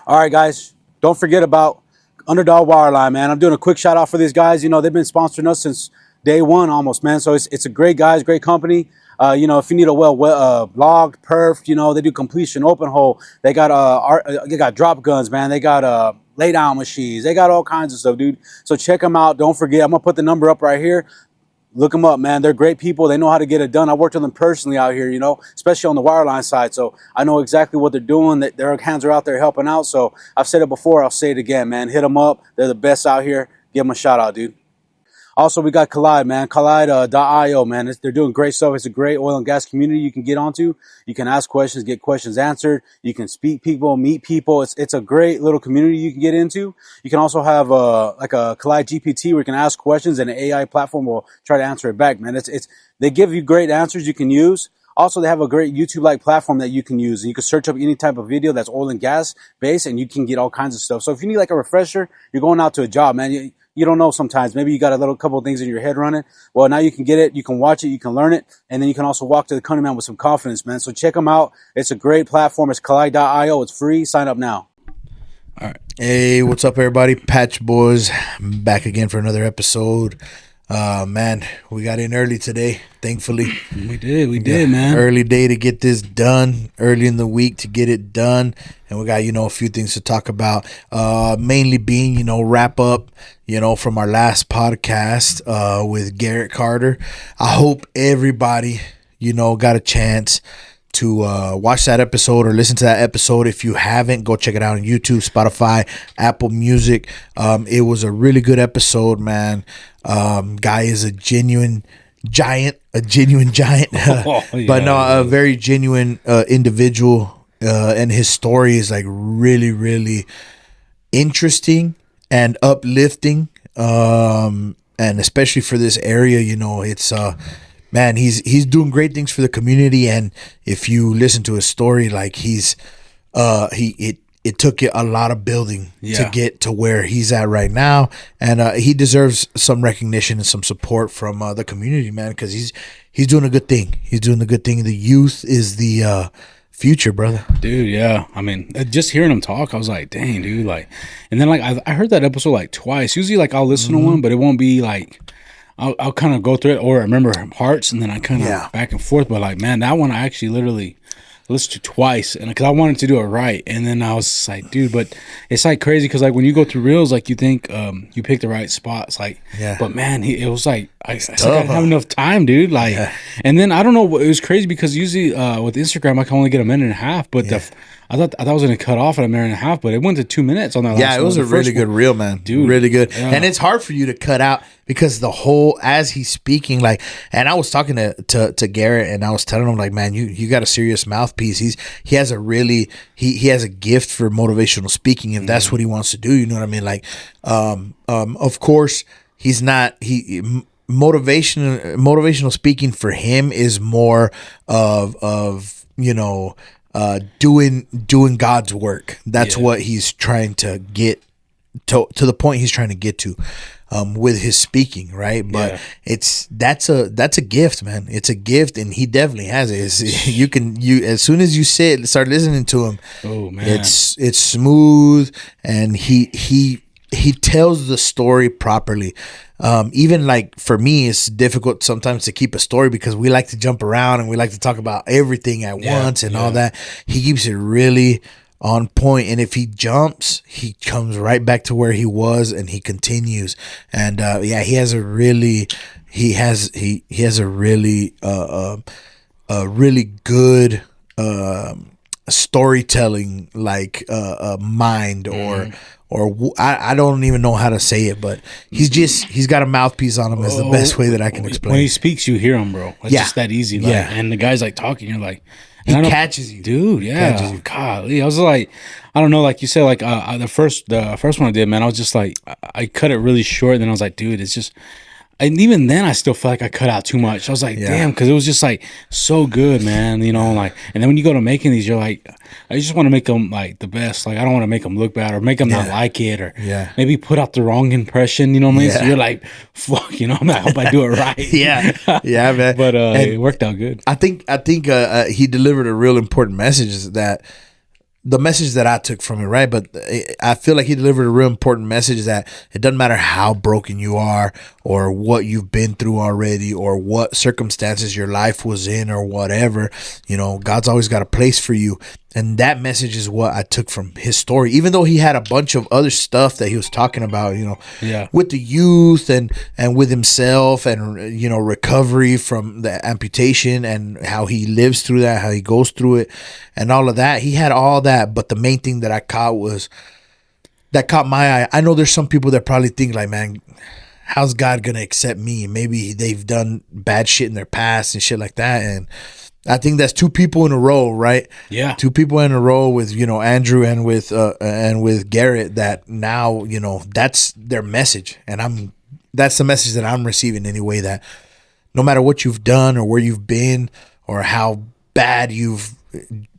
All right, guys, don't forget about Underdog Wireline, man. I'm doing a quick shout out for these guys. You know, they've been sponsoring us since day one almost, man. So it's a great guys, great company. You know, if you need a logged, perfed, you know, they do completion, open hole. They got drop guns, man. They got lay down machines. They got all kinds of stuff, dude. So check them out. Don't forget, I'm gonna put the number up right here. Look them up, man. They're great people. They know how to get it done. I worked with them personally out here, you know, especially on the wireline side. So I know exactly what they're doing. Their hands are out there helping out. So I've said it before. I'll say it again, man. Hit them up. They're the best out here. Give them a shout out, dude. Also, we got Collide, man. Collide.io, man. They're doing great stuff. It's a great oil and gas community you can get onto. You can ask questions, get questions answered. You can speak people, meet people. It's a great little community you can get into. You can also have like a Collide GPT where you can ask questions and an AI platform will try to answer it back, man. They give you great answers you can use. Also, they have a great YouTube-like platform that you can use. And you can search up any type of video that's oil and gas based and you can get all kinds of stuff. So if you need like a refresher, you're going out to a job, man. You don't know sometimes. Maybe you got a couple of things in your head running. Well, now you can get it. You can watch it. You can learn it. And then you can also walk to the country, man, with some confidence, man. So check them out. It's a great platform. It's Collide.io. It's free. Sign up now. All right. Hey, what's up, everybody? Patch Boys back again for another episode. Man, we got in early today, thankfully. We did, man. Early day to get this done, early in the week to get it done. And we got, a few things to talk about. Mainly being, wrap up, from our last podcast with Garrett Carter. I hope everybody, got a chance to watch that episode or listen to that episode. If you haven't, go check it out on YouTube, Spotify, Apple Music. It was a really good episode, man. Guy is a genuine giant, but no, a very genuine individual, and his story is like really, really interesting and uplifting, and especially for this area, it's man, he's doing great things for the community. And if you listen to his story, like it took a lot of building to get to where he's at right now. And he deserves some recognition and some support from the community, man, because he's doing a good thing. He's doing a good thing. The youth is the future, brother. Dude, yeah. I mean, just hearing him talk, I was like, dang, dude. Like, and then, like, I heard that episode, like, twice. Usually, like, I'll listen to one, but it won't be, like, I'll kind of go through it or remember parts, and then I kind of back and forth. But, like, man, that one I actually literally listened to twice, and because I wanted to do it right, and then I was just like, dude, but it's like crazy because like when you go through reels, like you think you pick the right spots, like, but man, it was like I didn't have enough time, dude, like, and then I don't know, it was crazy because usually with Instagram I can only get a minute and a half, but I thought I was gonna cut off at a minute and a half, but it went to 2 minutes on that. Yeah, it was a really good reel, man, dude, really good, and it's hard for you to cut out because the whole as he's speaking, like, and I was talking to Garrett, and I was telling him like, man, you got a serious mouthpiece. He has a really he has a gift for motivational speaking if that's what he wants to do. You know what I mean? Like, of course, he's not motivational speaking for him is more of doing God's work. That's what he's trying to get to the point he's trying to get to with his speaking, right? But that's a gift, man. It's a gift, and he definitely has it. You as soon as you start listening to him, oh man, it's smooth, and he tells the story properly. Even like for me, it's difficult sometimes to keep a story because we like to jump around and we like to talk about everything at once and all that. He keeps it really on point, and if he jumps, he comes right back to where he was and he continues. And he has a really really good storytelling mind, or I don't even know how to say it, but he's got a mouthpiece on him is the best way that I can explain. When he speaks, you hear him, bro. It's just that easy. Like, and the guy's like talking, you're like, he catches you, dude. Yeah, golly, I was like, I don't know, like you said, like the first one I did, man, I was just like, I cut it really short, and then I was like, dude, it's just. And even then, I still felt like I cut out too much. I was like, damn, because it was just like so good, man. Like, and then when you go to making these, you're like, I just want to make them like the best. Like, I don't want to make them look bad or make them not like it, or maybe put out the wrong impression. You know what I mean? So you're like, fuck, I hope I do it right. yeah, man. But it worked out good. I think he delivered a real important message is that the message that I took from it, right? But I feel like he delivered a real important message that it doesn't matter how broken you are or what you've been through already or what circumstances your life was in or whatever, God's always got a place for you. And that message is what I took from his story, even though he had a bunch of other stuff that he was talking about, with the youth and with himself and, recovery from the amputation and how he lives through that, how he goes through it and all of that. He had all that. But the main thing that caught my eye. I know there's some people that probably think like, man, how's God going to accept me? Maybe they've done bad shit in their past and shit like that. And I think that's two people in a row, right? Yeah. Two people in a row with, Andrew and with Garrett that now, that's their message. And that's the message that I'm receiving anyway, that no matter what you've done or where you've been or how bad you've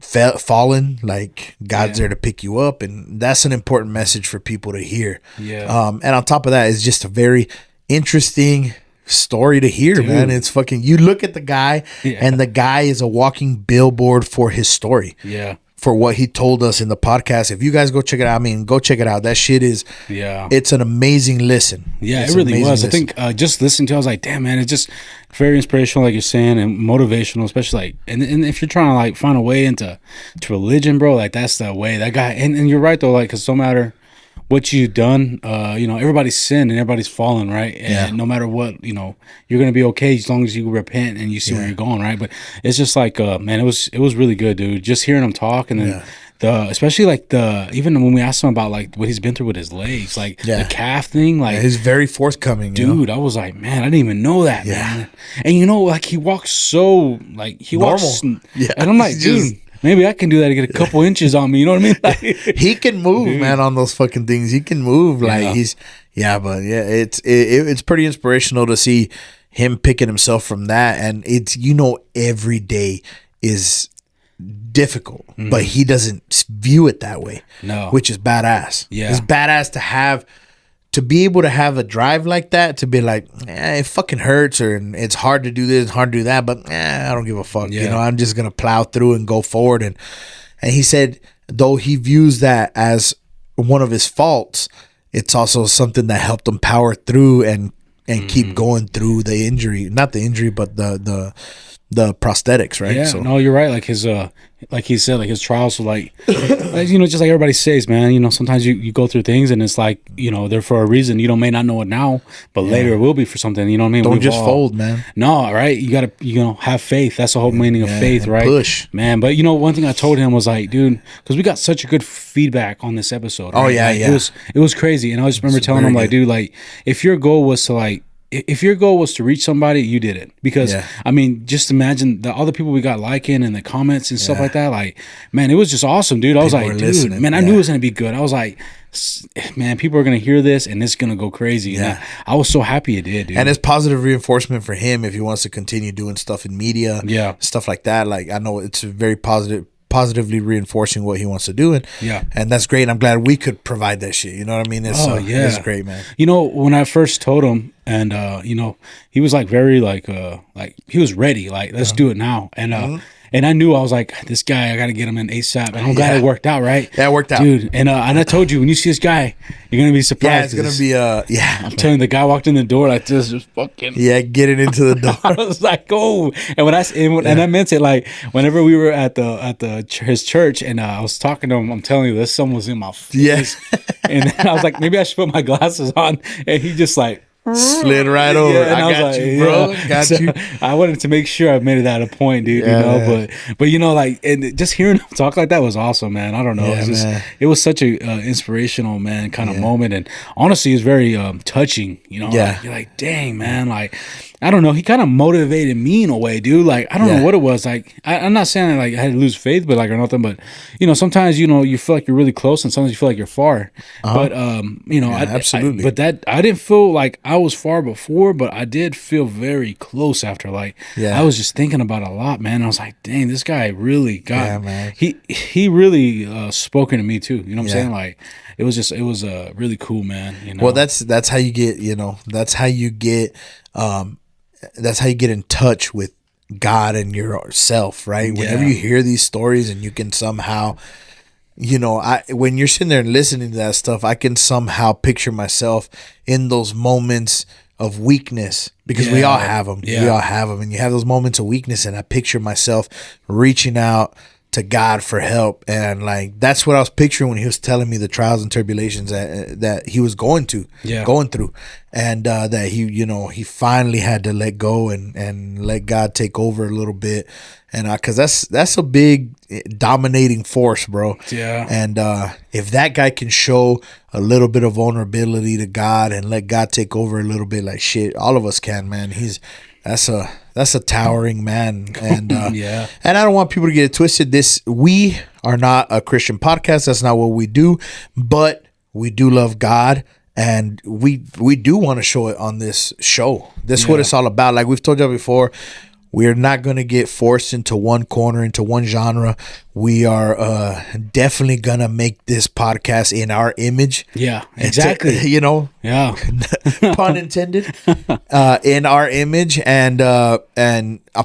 fallen, like God's there to pick you up. And that's an important message for people to hear. Yeah. And on top of that, it's just a very interesting story to hear, dude. Man. It's fucking, you look at the guy and the guy is a walking billboard for his story. Yeah. For what he told us in the podcast. If you guys go check it out, go check it out. That shit is, it's an amazing listen. Yeah, it really was. Listen. I think just listening to it, I was like, damn, man, it's just very inspirational, like you're saying, and motivational, especially like, and if you're trying to like find a way into religion, bro, like that's the way that guy, and you're right though, like, cause no matter what you've done, everybody's sinned and everybody's fallen, right? And no matter what, you're gonna be okay as long as you repent and you see where you're going, right? But it's just like, man, it was really good, dude. Just hearing him talk, and then especially like even when we asked him about like what he's been through with his legs, like the calf thing, like he's very forthcoming, dude. I was like, man, I didn't even know that, man. And like he walks so like he normal. Walks, and I'm like, dude. Maybe I can do that to get a couple inches on me. You know what I mean? Like, he can move, dude. Man, on those fucking things. He can move. Like it's pretty inspirational to see him picking himself from that. And it's, every day is difficult, but he doesn't view it that way. No. Which is badass. Yeah. It's badass to be able to have a drive like that, to be like, it fucking hurts, or it's hard to do this, hard to do that, but I don't give a fuck. I'm just going to plow through and go forward. And he said, though he views that as one of his faults, it's also something that helped him power through and keep going through the injury, not the injury, but the prosthetics, right? Yeah, so. No, you're right. Like his, like he said, like his trials were like, just like everybody says, man, sometimes you go through things and it's like, they're for a reason. You may not know it now, but later it will be for something. You know what I mean? Don't just fold, man. No, right? You gotta, have faith. That's the whole meaning of faith, right? Push, man. But one thing I told him was like, dude, because we got such a good feedback on this episode. Right? Oh yeah, like, it was crazy, and I just remember telling him like, dude, like if your goal was to reach somebody, you did it. Because just imagine all the people we got liking and the comments and stuff like that. Like, man, it was just awesome, dude. I was like, dude, man, I knew it was gonna be good. I was like, man, people are gonna hear this and it's gonna go crazy. And I was so happy it did, dude. And it's positive reinforcement for him if he wants to continue doing stuff in media, stuff like that. Like, I know it's very positively reinforcing what he wants to do, and that's great. I'm glad we could provide that shit. You know what I mean? It's great, man. When I first told him, and he was like very like he was ready, like let's do it now, and I knew, I was like, this guy, I got to get him in ASAP. And I'm glad it worked out, right? Yeah, it worked out. Dude, and I told you, when you see this guy, you're going to be surprised. Yeah, it's going to be, I'm telling you, the guy walked in the door like this, just fucking. Yeah, getting into the door. I was like, oh. And I meant it, like, whenever we were at his church, and I was talking to him, I'm telling you, this sun was in my face. Yes. And I was like, maybe I should put my glasses on. And he just like, slid right over. I got you, bro. Got you. I wanted to make sure I made it at a point, dude. But like, and just hearing him talk like that was awesome, man. I don't know. It was such a inspirational, man, kind of moment, and honestly, it's very touching. Like, you're like, dang, man, like. I don't know. He kind of motivated me in a way, dude. Like, I don't know what it was. Like, I'm not saying like I had to lose faith, but like, or nothing. But sometimes you feel like you're really close, and sometimes you feel like you're far. But absolutely. I didn't feel like I was far before, but I did feel very close after. Like, I was just thinking about it a lot, man. I was like, dang, this guy really got. Yeah, man. He really spoken to me too. You know what I'm saying? Like, it was really cool, man. Well, that's how you get. That's how you get. That's how you get in touch with God and yourself, right? Whenever you hear these stories and you can somehow you know, when you're sitting there and listening to that stuff, I can somehow picture myself in those moments of weakness, because we all have them. We all have them, and you have those moments of weakness, and I picture myself reaching out to God for help, and like that's what I was picturing when he was telling me the trials and tribulations that he was going through, and that he finally had to let go and let God take over a little bit, and because that's a big dominating force, bro. And if that guy can show a little bit of vulnerability to God and let God take over a little bit, like shit, all of us can, man. That's a towering man, and and I don't want people to get it twisted. We are not a Christian podcast. That's not what we do, but we do love God, and we do want to show it on this show. This is what it's all about. Like we've told you before, we are not going to get forced into one corner, into one genre. We are definitely going to make this podcast in our image. Yeah, exactly. Pun intended. In our image, and a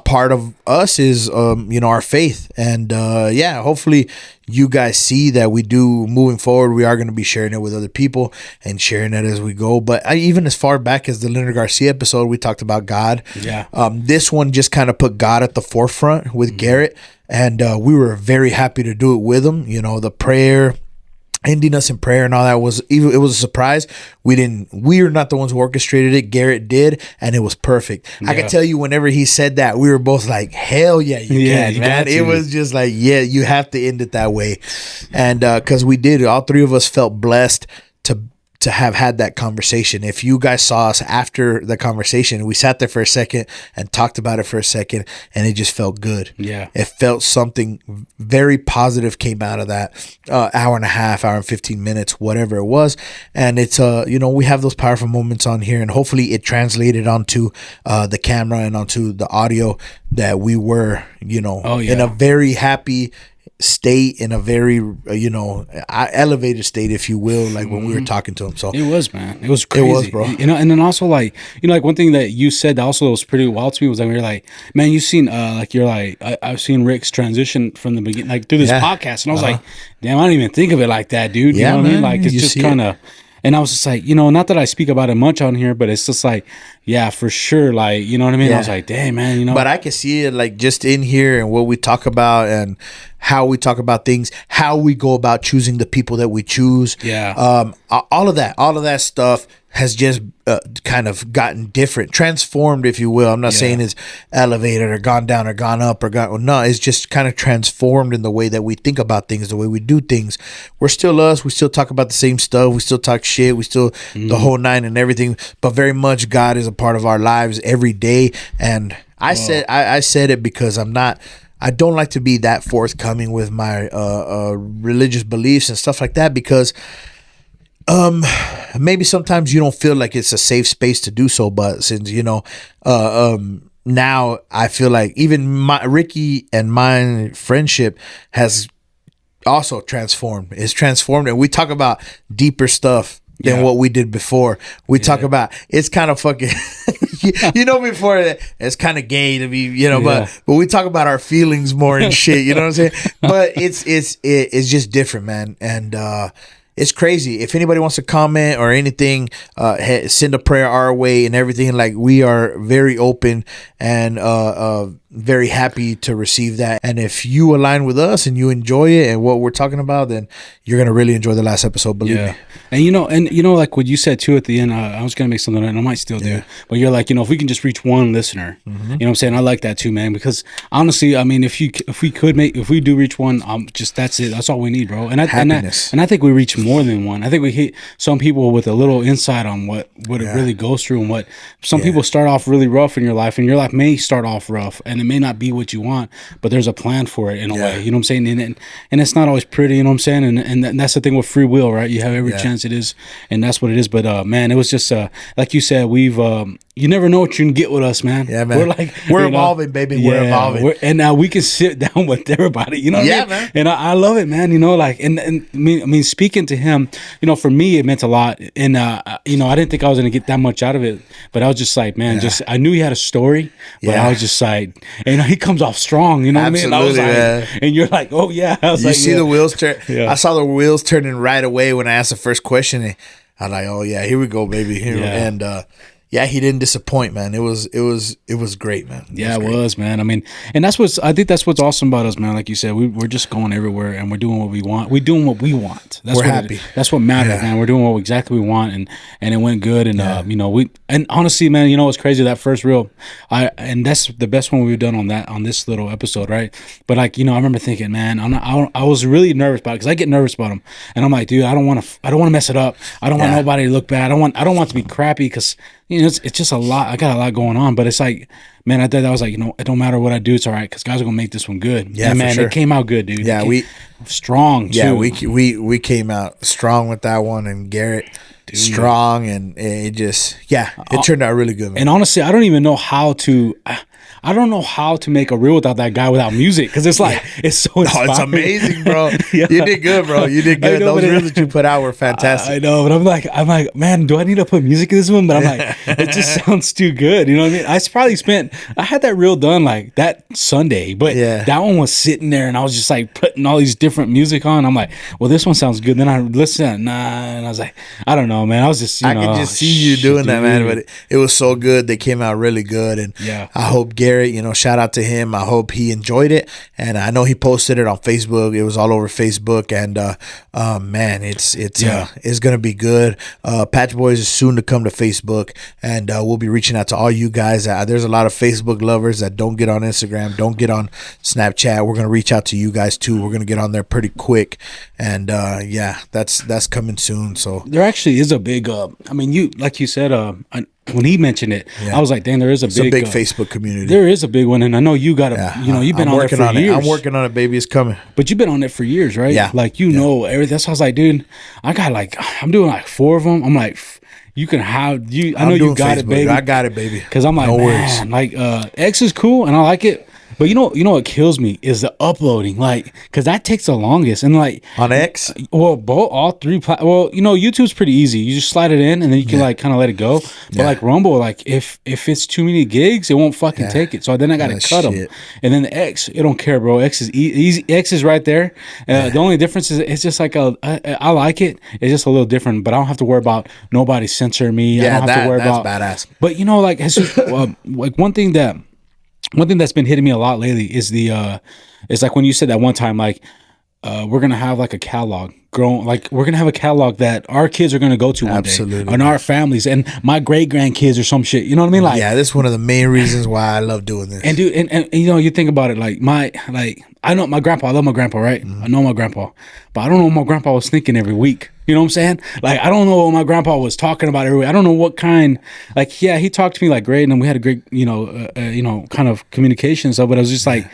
part of us is our faith, and hopefully you guys see that we do moving forward. We are going to be sharing it with other people and sharing it as we go. But even as far back as the Leonard Garcia episode, we talked about God. This one just kind of put God at the forefront with Garrett, and we were very happy to do it with him. The prayer, ending us in prayer and all that, it was a surprise. We are not the ones who orchestrated it. Garrett did, and it was perfect. I can tell you, whenever he said that, we were both like, hell yeah, you can, man. It was just like, yeah, you have to end it that way. And because we did, all three of us felt blessed to have had that conversation. If you guys saw us after the conversation, we sat there for a second and talked about it for a second, and it just felt good. It felt something very positive came out of that hour and a half, hour and 15 minutes, whatever it was. And it's we have those powerful moments on here, and hopefully it translated onto the camera and onto the audio, that we were in a very happy state, in a very elevated state, if you will, like when we were talking to him. So it was, man, it was crazy. It was, bro. And then also like one thing that you said that also was pretty wild to me was like, we were like, man, you've seen I've seen Rick's transition from the beginning, like through this podcast, and I was like, damn, I didn't even think of it like that, dude. You know what I mean? Like, it's just kind of. And I was just like, not that I speak about it much on here, but it's just like, yeah, for sure. Like, you know what I mean? I was like, damn, man, But I can see it like just in here and what we talk about and how we talk about things, how we go about choosing the people that we choose. All of that stuff has just kind of gotten different, transformed, if you will. I'm not saying it's elevated or gone down or gone up or no, it's just kind of transformed in the way that we think about things, the way we do things. We're still us. We still talk about the same stuff. We still talk shit. We still the whole nine and everything, but very much God is a part of our lives every day. And I said it because I don't like to be that forthcoming with my religious beliefs and stuff like that, because maybe sometimes you don't feel like it's a safe space to do so, but since now I feel like even Ricky and my friendship has also transformed. It's transformed, and we talk about deeper stuff than what we did before. We talk about, it's kind of fucking before that it's kind of gay to be, but we talk about our feelings more and shit, you know what I'm saying? But it's just different, man. And it's crazy. If anybody wants to comment or anything, send a prayer our way and everything. Like, we are very open and very happy to receive that. And if you align with us and you enjoy it and what we're talking about, then you're gonna really enjoy the last episode. Believe me. And like what you said too at the end, I was gonna make something, and I might still do. But you're like, if we can just reach one listener, you know what I'm saying? I like that too, man. Because honestly, I mean, if we do reach one, that's it. That's all we need, bro. And I think we reach more than one. I think we hit some people with a little insight on what it really goes through, and what some people start off really rough in your life, and your life may start off rough, and it may not be what you want, but there's a plan for it in a way, you know what I'm saying? And it's not always pretty, you know what I'm saying? And that's the thing with free will, right? You have every chance it is, and that's what it is. But man, it was just like you said, we've you never know what you can get with us, man. Yeah, man. We're evolving, baby. We're evolving. And now we can sit down with everybody, you know what I mean? Man. And I love it, man. You know, like, and I mean, speaking to him, you know, for me, it meant a lot. And, you know, I didn't think I was going to get that much out of it, but I was just like, man, I knew he had a story, but I was just like, and he comes off strong, you know what I mean? And I was like, and you're like, oh yeah. I was you see the wheels turn. Yeah. I saw the wheels turning right away when I asked the first question. And I was like, oh yeah, here we go, baby. And, yeah, he didn't disappoint, man. It was great, man. It was, man. I mean, and I think that's what's awesome about us, man. Like you said, we're just going everywhere and we're doing what we want. We're doing what we want. We're happy. That's what matters, man. We're doing what exactly we want, and it went good. And you know, and honestly, man, you know what's crazy? That first reel, and that's the best one we've done on this little episode, right? But like, you know, I remember thinking, man, I was really nervous about it because I get nervous about them, and I'm like, dude, I don't want to mess it up. I don't want nobody to look bad. I don't want it to be crappy because, you know, it's just a lot. I got a lot going on, but it's like, man, I thought that was like, you know, it don't matter what I do, it's all right because guys are gonna make this one good. Yeah, and man, it came out good, dude. Yeah, we strong. Too. Yeah, we came out strong with that one, and Garrett strong, and it just it turned out really good, man. And honestly, I don't even know how to. I don't know how to make a reel without that guy without music because it's like it's so inspiring. It's amazing, bro. You did good, bro. You did good. Those reels that you put out were fantastic. I know, but I'm like, man, do I need to put music in this one? But I'm like, it just sounds too good. You know what I mean? I had that reel done like that Sunday, but that one was sitting there, and I was just like putting all these different music on. I'm like, well, this one sounds good. Then I listened, and I was like, I don't know, man. I was just, I could just see you doing that, man. But it was so good. They came out really good, and I hope Garrett, you know, shout out to him. I hope he enjoyed it, and I know he posted it on Facebook. It was all over Facebook, and man, it's gonna be good. Patch Boys is soon to come to Facebook, and we'll be reaching out to all you guys. There's a lot of Facebook lovers that don't get on Instagram, don't get on Snapchat. We're gonna reach out to you guys too. We're gonna get on there pretty quick, and that's coming soon. So there actually is a big. I mean, you like you said. When he mentioned it, I was like, "Dang, there is a big Facebook community. There is a big one, and I know you got a. You know, you've been on it for years. I'm working on it, baby. It's coming. But you've been on it for years, right? Yeah. Like know everything. That's why I was like, dude, I'm doing like 4 of them. I'm like, you can have you. I know you got Facebook. it, baby. I got it, baby. Because I'm like, no man, like X is cool, and I like it. But you know what kills me is the uploading, like, because that takes the longest. And like on X, well, all three. Well, you know, YouTube's pretty easy. You just slide it in, and then you can like kind of let it go. But like Rumble, like if it's too many gigs, it won't fucking take it. So then I got to cut them. And then the X, it don't care, bro. X is easy. X is right there. The only difference is it's just like I like it. It's just a little different, but I don't have to worry about nobody censoring me. I don't have to worry about badass. But you know, like it's just like one thing that's been hitting me a lot lately is it's like when you said that one time, like, we're going to have like a catalog we're going to have a catalog that our kids are going to go to one day, and our families and my great grandkids or some shit. You know what I mean? Like, this is one of the main reasons why I love doing this. And dude, and you know, you think about it, I know my grandpa, I love my grandpa, right? I know my grandpa, but I don't know what my grandpa was thinking every week. You know what I'm saying? Like, I don't know what my grandpa was talking about every week. I don't know what kind, like, he talked to me like great, and we had a great, kind of communication and stuff, but I was just like,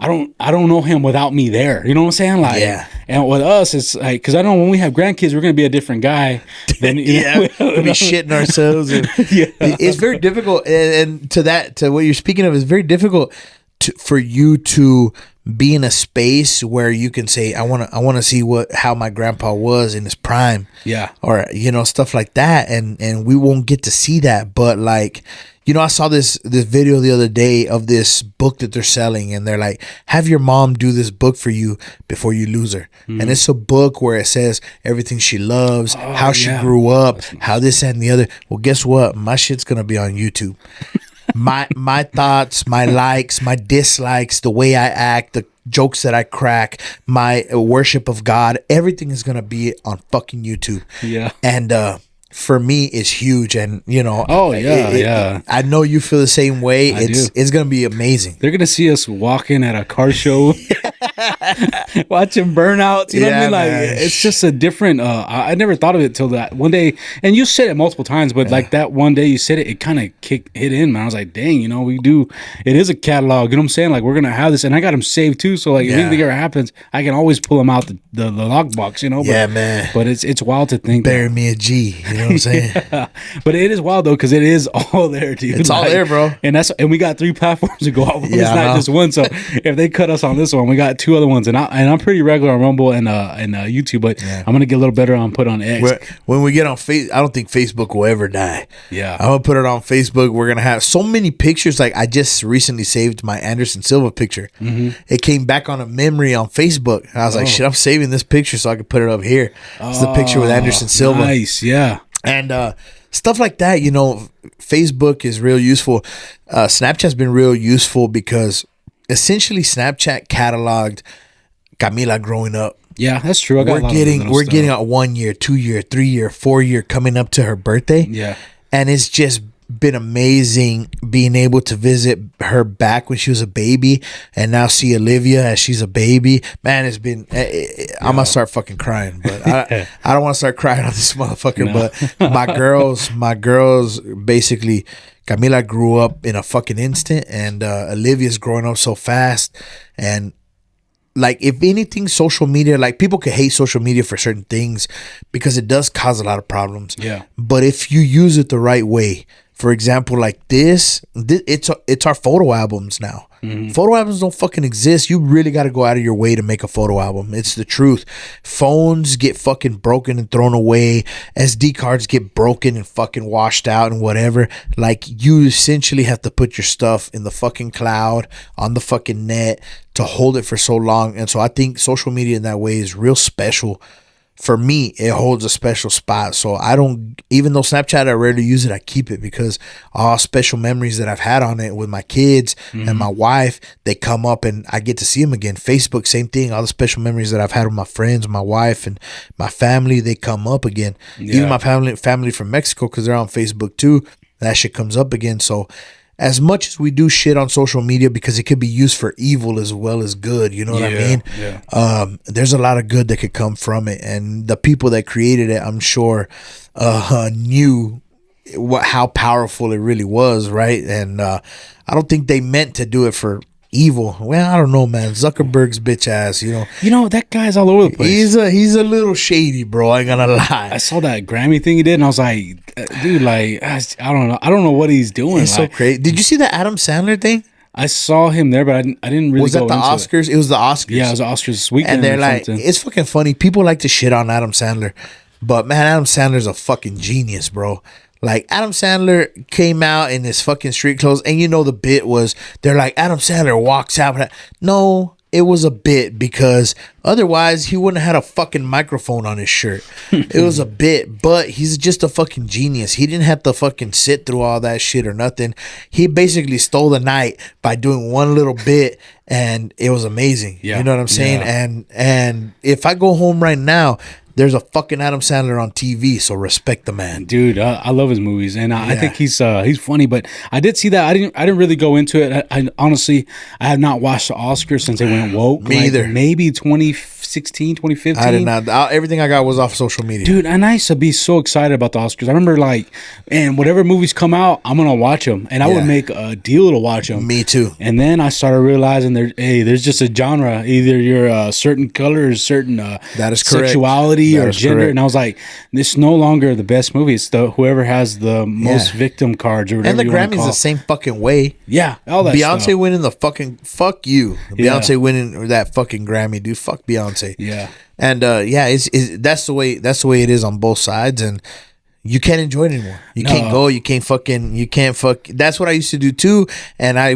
I don't know him without me there. You know what I'm saying? Like, and with us, it's like, because I know when we have grandkids, we're going to be a different guy. Than, we'll be shitting ourselves. And it's very difficult. And to what you're speaking of, is very difficult for you to be in a space where you can say, I want to see how my grandpa was in his prime. Yeah. Or, stuff like that. And we won't get to see that. But like, I saw this video the other day of this book that they're selling, and they're like, have your mom do this book for you before you lose her. And it's a book where it says everything she loves, how she grew up, how this, that, and the other. Well, guess what? My shit's going to be on YouTube. My thoughts, my likes, my dislikes, the way I act, the jokes that I crack, my worship of God, everything is going to be on fucking YouTube. Yeah. And, for me, it's huge, and I know you feel the same way. It's gonna be amazing. They're gonna see us walking at a car show. watching burnouts. You know what I mean? Like man. it's just a different. I never thought of it till that one day. And you said it multiple times, but like that one day you said it, it kind of hit in. Man, I was like, dang, you know, we do. It is a catalog. You know what I'm saying? Like we're gonna have this, and I got them saved too. So like if anything ever happens, I can always pull them out the lockbox. You know? Yeah, man. But it's wild to think. Bury me a G. You know what I'm saying? But it is wild though because it is all there, dude. It's all there, bro. And we got 3 platforms to go off of. It's not just one. So if they cut us on this one, we got 2 other ones. And I'm pretty regular on Rumble and YouTube, but I'm gonna get a little better on put on X. When we get on I don't think Facebook will ever die. Yeah, I'm gonna put it on Facebook. We're gonna have so many pictures. Like I just recently saved my Anderson Silva picture. It came back on a memory on Facebook. And I was like, shit, I'm saving this picture so I can put it up here. It's the picture with Anderson Silva. Nice, yeah. And stuff like that, you know, Facebook is real useful. Snapchat's been real useful because essentially Snapchat cataloged Camila growing up. Yeah, that's true. We're getting a 1 year, 2 year, 3 year, 4 year coming up to her birthday. Yeah. And it's just been amazing being able to visit her back when she was a baby and now see Olivia as she's a baby. Man, it's been I'm gonna start fucking crying, but I don't want to start crying on this motherfucker. But my girls basically, Camila grew up in a fucking instant, and Olivia's growing up so fast. And like, if anything, social media, like people could hate social media for certain things because it does cause a lot of problems. Yeah. But if you use it the right way, for example, like this it's our photo albums now. Photo albums don't fucking exist. You really got to go out of your way to make a photo album. It's the truth. Phones get fucking broken and thrown away. SD cards get broken and fucking washed out and whatever. Like, you essentially have to put your stuff in the fucking cloud, on the fucking net, to hold it for so long. And so I think social media in that way is real special. For me, it holds a special spot. So I don't, even though Snapchat, I rarely use it, I keep it because all special memories that I've had on it with my kids and my wife, they come up and I get to see them again. Facebook, same thing. All the special memories that I've had with my friends, my wife, and my family, they come up again. Even my family from Mexico, because they're on Facebook too, that shit comes up again. So as much as we do shit on social media, because it could be used for evil as well as good, you know what I mean? Yeah. There's a lot of good that could come from it, and the people that created it, I'm sure, knew how powerful it really was, right? And I don't think they meant to do it for evil. Well, I don't know, man. Zuckerberg's bitch ass, you know. That guy's all over the place. He's a little shady, bro. I ain't gonna lie. I saw that Grammy thing he did, and I was like, dude, like, I don't know what he's doing. It's so crazy. Did you see the Adam Sandler thing? I saw him there, but I didn't really. Was that the Oscars? It was the Oscars. Yeah, it was the Oscars this weekend. And they're like, it's fucking funny. People like to shit on Adam Sandler, but man, Adam Sandler's a fucking genius, bro. Like, Adam Sandler came out in his fucking street clothes, and you know the bit was, they're like, Adam Sandler walks out. No, it was a bit, because otherwise he wouldn't have had a fucking microphone on his shirt. It was a bit, but he's just a fucking genius. He didn't have to fucking sit through all that shit or nothing. He basically stole the night by doing one little bit, and it was amazing. Yeah. You know what I'm saying? Yeah. And if I go home right now, there's a fucking Adam Sandler on TV, so respect the man, dude. I love his movies, and I think he's funny. But I did see that. I didn't really go into it. I honestly, I have not watched the Oscars since they went woke. Me either. Maybe 2016, 2015. I did not. Everything I got was off social media, dude. And I used to be so excited about the Oscars. I remember, like, and whatever movies come out, I'm gonna watch them, and I would make a deal to watch them. Me too. And then I started realizing there's just a genre. Either you're a certain color, or certain that is correct. Sexuality that or gender, correct. And I was like, this is no longer the best movie. It's whoever has the most victim cards or whatever. And the Grammys the same fucking way. Yeah, all that. Beyonce stuff. winning the fucking fuck you. Beyonce winning that fucking Grammy, dude. Fuck Beyonce. Yeah. And that's the way it is on both sides, and you can't enjoy it anymore. You can't go. You can't fuck. That's what I used to do too. And I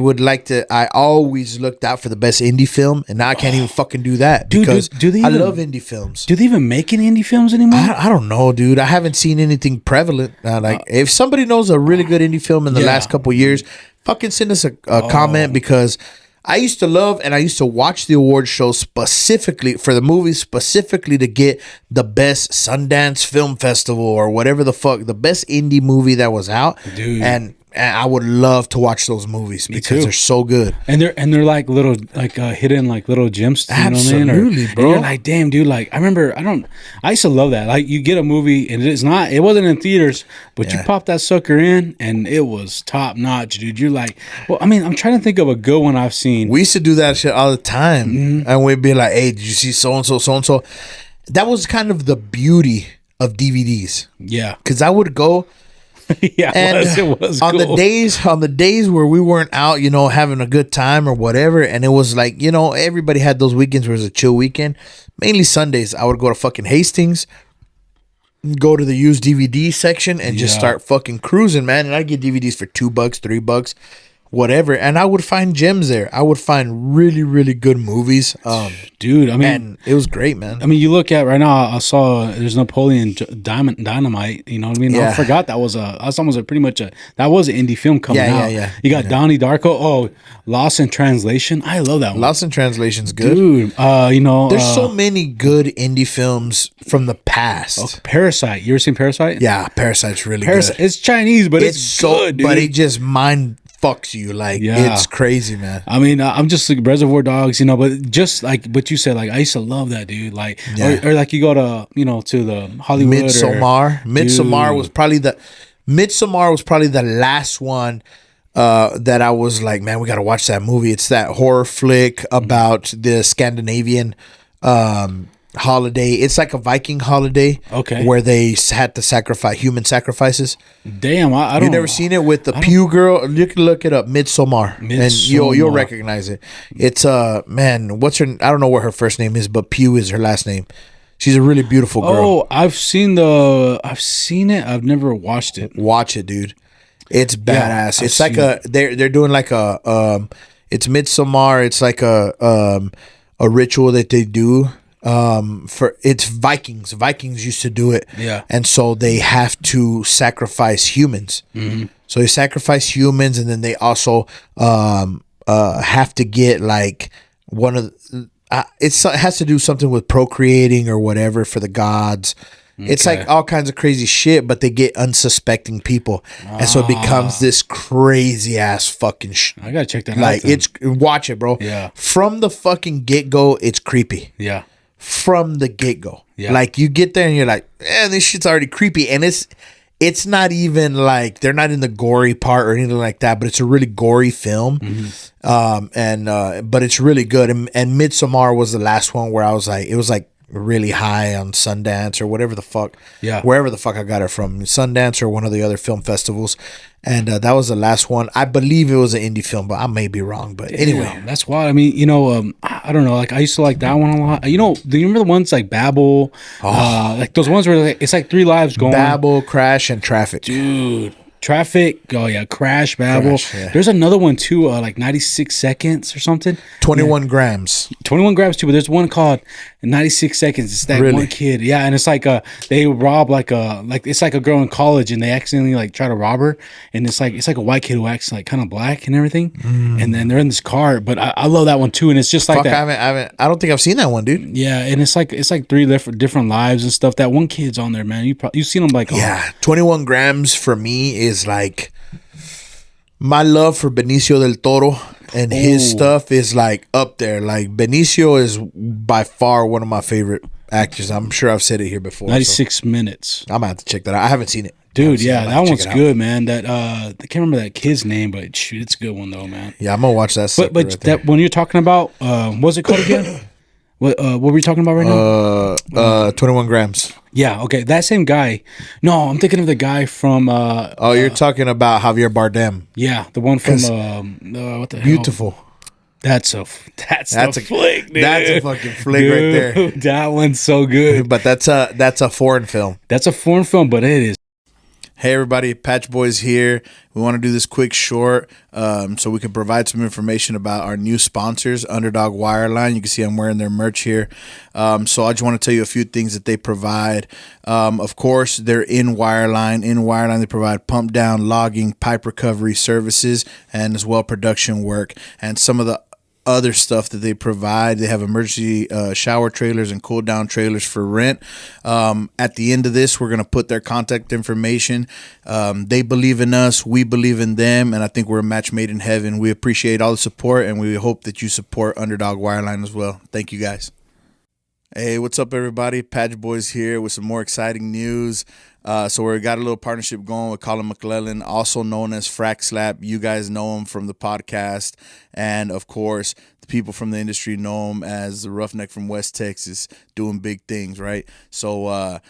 always looked out for the best indie film, and now I can't even fucking do that, because I love indie films. Do they even make any indie films anymore? I don't know, dude. I haven't seen anything prevalent. If somebody knows a really good indie film in the last couple of years, fucking send us a comment, because I used to love and I used to watch the award shows specifically for the movies, specifically to get the best Sundance Film Festival or whatever the fuck, the best indie movie that was out. Dude. And And I would love to watch those movies because they're so good. And they're like little hidden like little gems. You Absolutely, know what I mean? bro. And you're like, damn, dude. Like I remember, I used to love that. Like you get a movie and it wasn't in theaters, but you pop that sucker in and it was top notch, dude. You're like, well, I mean, I'm trying to think of a good one I've seen. We used to do that shit all the time, and we'd be like, "Hey, did you see so and so, so and so?" That was kind of the beauty of DVDs. Yeah, because I would go. Yeah, it was on cool. the days where we weren't out, having a good time or whatever, and it was like, everybody had those weekends where it was a chill weekend. Mainly Sundays, I would go to fucking Hastings, go to the used DVD section, and just start fucking cruising, man. And I'd get DVDs for $2, $3, whatever, and I would find gems there. I would find really, really good movies, dude. I mean, and it was great, man. I mean, you look at right now. I saw there's Napoleon Dynamite. You know what I mean? Yeah. I forgot that was pretty much that was an indie film coming out. Yeah. You got Donnie Darko. Oh, Lost in Translation. I love that one. Lost in Translation's good, dude. There's so many good indie films from the past. Parasite. You ever seen Parasite? Yeah, Parasite's really good. It's Chinese, but it's so good, dude. But it just mind fucks you. Like, it's crazy, man. I mean, I'm just like Reservoir Dogs, but just like what you said, like I used to love that, dude. Like, or like you go to to the Hollywood. Midsommar was probably the last one that I was like, man, we got to watch that movie. It's that horror flick about the Scandinavian holiday. It's like a Viking holiday, where they had to sacrifice human sacrifices. Damn, I don't. You never seen it with the Pew girl? You can look it up, Midsommar, and you'll recognize it. It's man, what's her? I don't know what her first name is, but Pew is her last name. She's a really beautiful girl. Oh, I've seen it. I've never watched it. Watch it, dude. It's badass. It's like they're doing like it's Midsommar. It's like a ritual that they do. It's Vikings. Vikings used to do it. Yeah. And so they have to sacrifice humans. Mm-hmm. So they sacrifice humans, and then they also have to get like one of it has to do something with procreating or whatever for the gods. Okay. It's like all kinds of crazy shit, but they get unsuspecting people, and so it becomes this crazy ass fucking. I gotta check that out. Like watch it, bro. Yeah. From the fucking get go, it's creepy. Yeah. From the get go, yeah. Like you get there and you're like, this shit's already creepy, and it's not even like they're not in the gory part or anything like that, but it's a really gory film, but it's really good. And Midsommar was the last one where I was like, it was like really high on Sundance or whatever the fuck, wherever the fuck I got it from, Sundance or one of the other film festivals, and that was the last one. I believe it was an indie film, but I may be wrong. But anyway, that's why. I mean, I don't know. Like I used to like that one a lot. Do you remember the ones like Babel? Like those ones where it's like 3 lives going. Babel, Crash, and Traffic, dude. Traffic, Crash, Babel. Crash, yeah. There's another one too, like 96 seconds or something. 21 grams. 21 grams too, but there's one called 96 seconds. It's that one kid, and it's like they rob like it's like a girl in college, and they accidentally like try to rob her, and it's like a white kid who acts like kind of black and everything, and then they're in this car. But I love that one too, and it's just like that. I don't think I've seen that one, dude. Yeah, and it's like 3 different lives and stuff. That one kid's on there, man. You've seen him like 21 grams for me is like my love for Benicio del Toro, and his stuff is like up there. Like Benicio is by far one of my favorite actors. I'm sure I've said it here before. 96 minutes. I'm gonna have to check that out. I haven't seen it, dude. That one's good, man. That I can't remember that kid's name, but shoot, it's a good one though, man. Yeah, I'm gonna watch that. But that when you're talking about what's it called again? What were we talking about right now? 21 grams. Yeah, okay. That same guy. No, I'm thinking of the guy from you're talking about Javier Bardem. Yeah, the one from what the hell? Beautiful. That's a flick, dude. That's a fucking flick right there. That one's so good. But that's a foreign film. That's a foreign film, but it is. Hey everybody, Patch Boys here. We want to do this quick short so we can provide some information about our new sponsors, Underdog Wireline. You can see I'm wearing their merch here. So I just want to tell you a few things that they provide. Of course, they're in Wireline. In Wireline, they provide pump down, logging, pipe recovery services, and as well production work. And some of the other stuff that they provide. They have emergency shower trailers and cool down trailers for rent. At the end of this, we're going to put their contact information. They believe in us. We believe in them. And I think we're a match made in heaven. We appreciate all the support, and we hope that you support Underdog Wireline as well. Thank you, guys. Hey, what's up, everybody? Patch Boys here with some more exciting news. So we got a little partnership going with Colin McClellan, also known as Frack Slap. You guys know him from the podcast. And, of course, the people from the industry know him as the Roughneck from West Texas, doing big things, right? So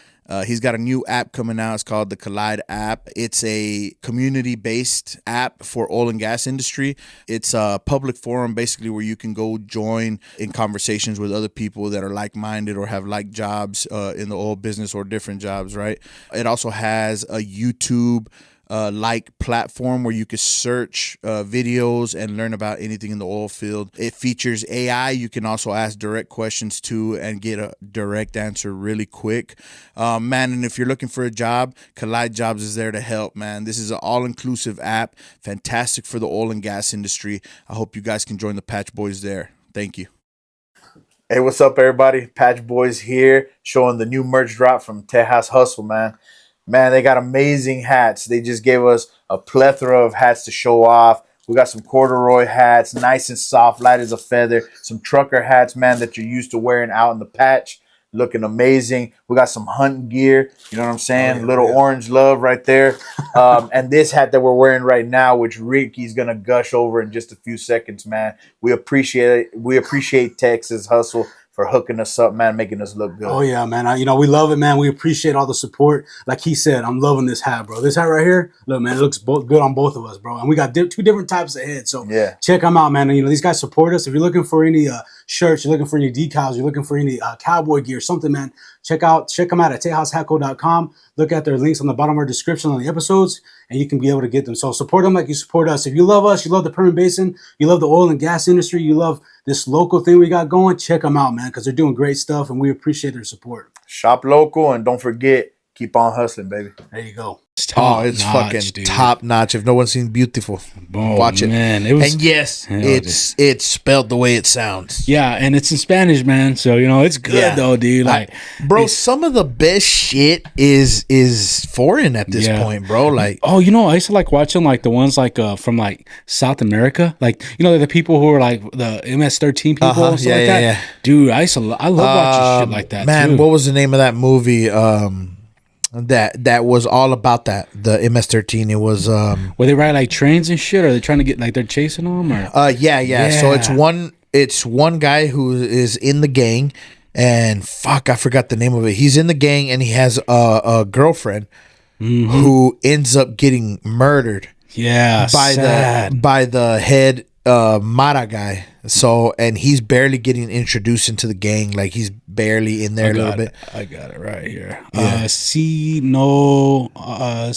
he's got a new app coming out. It's called the Collide app. It's a community-based app for oil and gas industry. It's a public forum, basically, where you can go join in conversations with other people that are like-minded or have like jobs in the oil business or different jobs, right? It also has a YouTube like platform where you can search videos and learn about anything in the oil field. It features AI. You can also ask direct questions to and get a direct answer really quick. Man, and if you're looking for a job, Collide Jobs is there to help, man. This is an all-inclusive app, fantastic for the oil and gas industry. I hope you guys can join the Patch Boys there. Thank you. Hey, what's up, everybody? Patch Boys here, showing the new merch drop from Tejas Hustle, man. Man, they got amazing hats. They just gave us a plethora of hats to show off. We got some corduroy hats, nice and soft, light as a feather. Some trucker hats, man, that you're used to wearing out in the patch. Looking amazing. We got some hunting gear. You know what I'm saying? Little orange love right there. And this hat that we're wearing right now, which Ricky's going to gush over in just a few seconds, man. We appreciate it. We appreciate Texas Hustle for hooking us up, man, making us look good. Oh, yeah, man. We love it, man. We appreciate all the support. Like he said, I'm loving this hat, bro. This hat right here, look, man, it looks good on both of us, bro. And we got two different types of heads. So check them out, man. And, these guys support us. If you're looking for any shirts, you're looking for any decals, you're looking for any cowboy gear, something, man, check them out at TejasHatco.com. Look at their links on the bottom of our description on the episodes, and you can be able to get them. So support them like you support us. If you love us, you love the Permian Basin, you love the oil and gas industry, you love this local thing we got going, check them out, man, because they're doing great stuff, and we appreciate their support. Shop local, and don't forget, keep on hustling, baby. There you go. It's fucking top notch. If no one's seen Beautiful, watch it, man. And yes, it's spelled the way it sounds. Yeah, and it's in Spanish, man. So it's good though, dude. Like, bro, some of the best shit is foreign at this point, bro. Like, I used to like watching like the ones like from like South America, like the people who are like the MS-13 people, and stuff like that. Yeah. Dude, I love watching shit like that. Man, too. What was the name of that movie? That was all about that. The MS-13. It was where they ride like trains and shit. Or are they trying to get like they're chasing them? Or yeah. So it's one guy who is in the gang, and fuck, I forgot the name of it. He's in the gang, and he has a girlfriend who ends up getting murdered. Yeah, by the head Mara guy. So, and he's barely getting introduced into the gang. Like, he's barely in there a little bit. I got it right here. Sin nombre.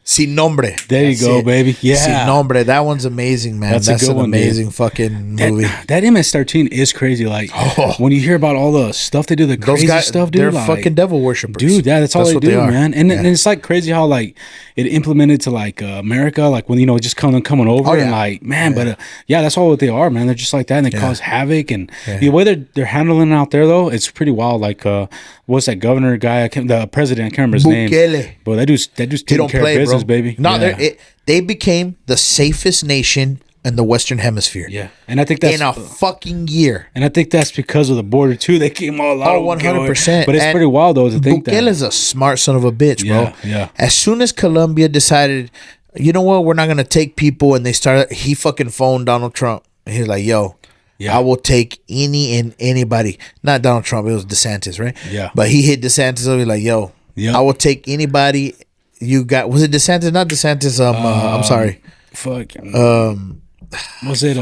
Sin nombre. There you go, baby. Yeah. Sin nombre. That one's amazing, man. That's a good one, amazing fucking movie. That MS-13 is crazy. Like, when you hear about all the stuff they do, the crazy stuff, dude. They're fucking devil worshippers. Dude, that's all they do, man. And it's like crazy how, like, it implemented to, like, America, like, when, just coming over and, like, man, but, that's all what they are, man. They're just like that, and they cause havoc. And the way they're handling it out there, though, it's pretty wild. Like, what's that governor guy? The president, I can't remember his name. But that dude's taking care of business, baby. No, they became the safest nation in the Western Hemisphere. Yeah, and I think that's in a fucking year. And I think that's because of the border too. They came all out. 100%. But it's pretty wild though to think that. Bukele is a smart son of a bitch, bro. Yeah. As soon as Colombia decided, you know what, we're not gonna take people, and they started, he fucking phoned Donald Trump. And he's like, yo. Yeah. I will take any and anybody. Not Donald Trump. It was DeSantis, right? Yeah. But he hit DeSantis up. He's like, yo, I will take anybody you got. Was it DeSantis? Not DeSantis. I'm sorry. Fucking. Was it?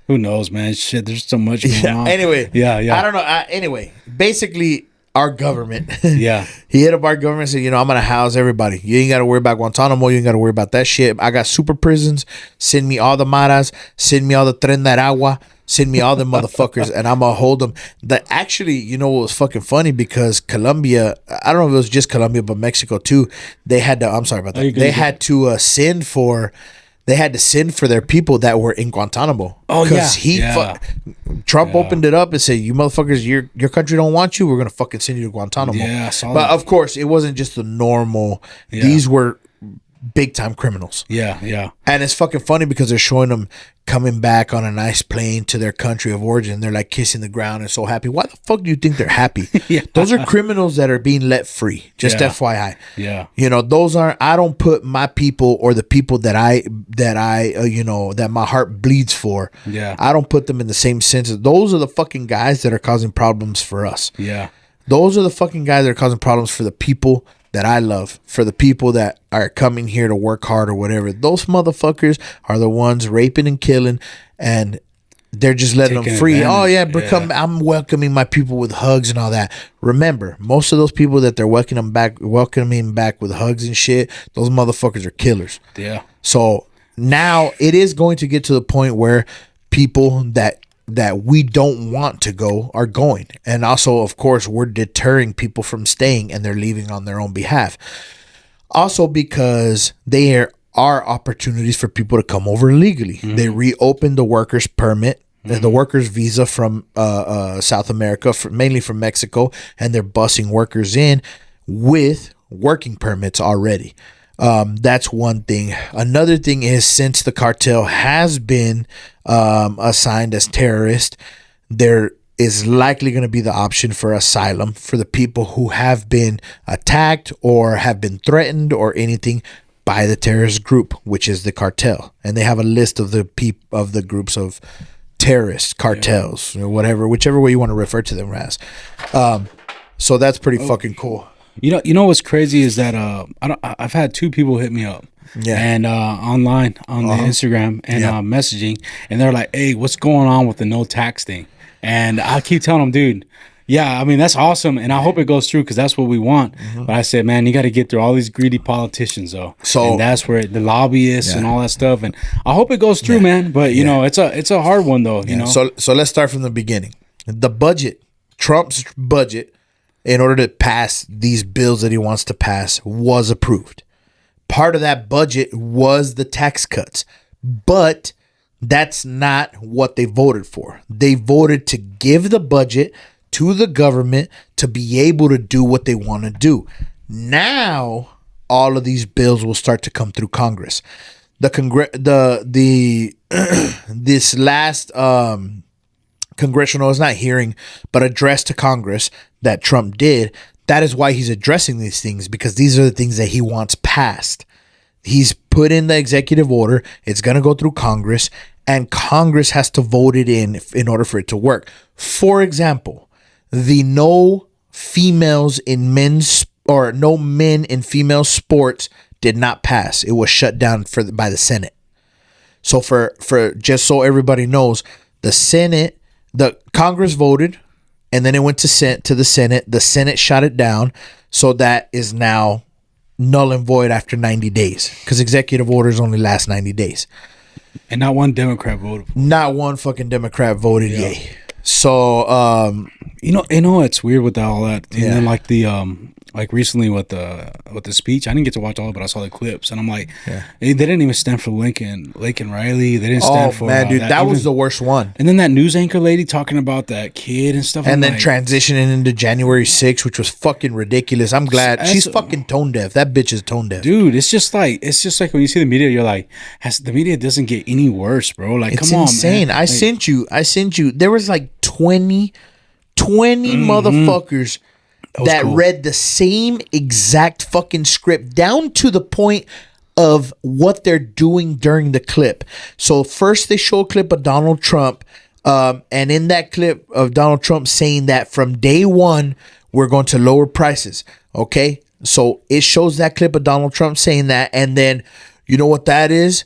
Who knows, man? Shit, there's so much going on. Anyway. Yeah. I don't know. Anyway, basically, our government. Yeah. He hit up our government and said, I'm going to house everybody. You ain't got to worry about Guantanamo. You ain't got to worry about that shit. I got super prisons. Send me all the maras. Send me all the Tren de Aragua. Send me all the motherfuckers, and I'm going to hold them. Actually, what was fucking funny, because Colombia, I don't know if it was just Colombia, but Mexico too, they had to, I'm sorry about that. They had to send for they had to send for their people that were in Guantanamo. Oh, yeah. Trump opened it up and said, "You motherfuckers, your country don't want you. We're gonna fucking send you to Guantanamo." Yeah, I saw but that. of course, it wasn't just the normal. Yeah. These were big time criminals. Yeah. And it's fucking funny because they're showing them coming back on a nice plane to their country of origin. They're like kissing the ground and so happy. Why the fuck do you think they're happy? Yeah. Those are criminals that are being let free. Just FYI. Yeah. You know, those aren't. I don't put my people or the people that I that my heart bleeds for. Yeah. I don't put them in the same sense. Those are the fucking guys that are causing problems for us. Yeah. Those are the fucking guys that are causing problems for the people that I love, for the people that are coming here to work hard or whatever. Those motherfuckers are the ones raping and killing, and they're just letting Taking them free. advantage. Oh yeah, I'm welcoming my people with hugs and all that. Remember, most of those people that they're welcoming back with hugs and shit, those motherfuckers are killers. Yeah. So now it is going to get to the point where people that we don't want to go are going. And also, of course, we're deterring people from staying, and they're leaving on their own behalf. Also because there are opportunities for people to come over legally. Mm-hmm. They reopened the workers permit, the workers visa from South America, mainly from Mexico, and they're busing workers in with working permits already. That's one thing. Another thing is, since the cartel has been assigned as terrorist, there is likely going to be the option for asylum for the people who have been attacked or have been threatened or anything by the terrorist group, which is the cartel. And they have a list of the groups of terrorist cartels or whichever way you want to refer to them as. So that's pretty fucking cool. You know what's crazy is that I've had two people hit me up, and online on the Instagram and messaging, and they're like, "Hey, what's going on with the no tax thing?" And I keep telling them, dude, yeah, I mean that's awesome, and I hope it goes through because that's what we want. Mm-hmm. But I said, man, you got to get through all these greedy politicians, though. So and that's where the lobbyists and all that stuff, and I hope it goes through, man. But you know, it's a hard one though. You know, so let's start from the beginning. The budget, Trump's budget, in order to pass these bills that he wants to pass, was approved. Part of that budget was the tax cuts, but that's not what they voted for. They voted to give the budget to the government to be able to do what they want to do. Now, all of these bills will start to come through Congress. This last congressional, is not hearing, but address to Congress that Trump did, that is why he's addressing these things, because these are the things that he wants passed. He's put in the executive order. It's going to go through Congress, and Congress has to vote it in order for it to work. For example, the no men in female sports did not pass. It was shut down by the Senate. So for just so everybody knows, the Congress voted, and then it went to the Senate. The Senate shot it down, so that is now null and void after 90 days, because executive orders only last 90 days. And not one Democrat voted for it. Not one fucking Democrat voted yay. So you know it's weird with all that. And then like the like recently with the speech, I didn't get to watch all of it, but I saw the clips, and I'm like, they didn't even stand for Lincoln Riley. They didn't stand for dude, that was the worst one. And then that news anchor lady talking about that kid and stuff, and then transitioning into January 6th, which was fucking ridiculous. I'm glad she's fucking tone deaf. That bitch is tone deaf, dude. It's just like when you see the media, you're like, the media doesn't get any worse, bro. Like, it's come insane. on, man. I sent you. There was like 20 motherfuckers that read the same exact fucking script down to the point of what they're doing during the clip. So first they show a clip of Donald Trump, and in that clip of Donald Trump saying that from day one we're going to lower prices. Okay, so it shows that clip of Donald Trump saying that, and then you know what that is?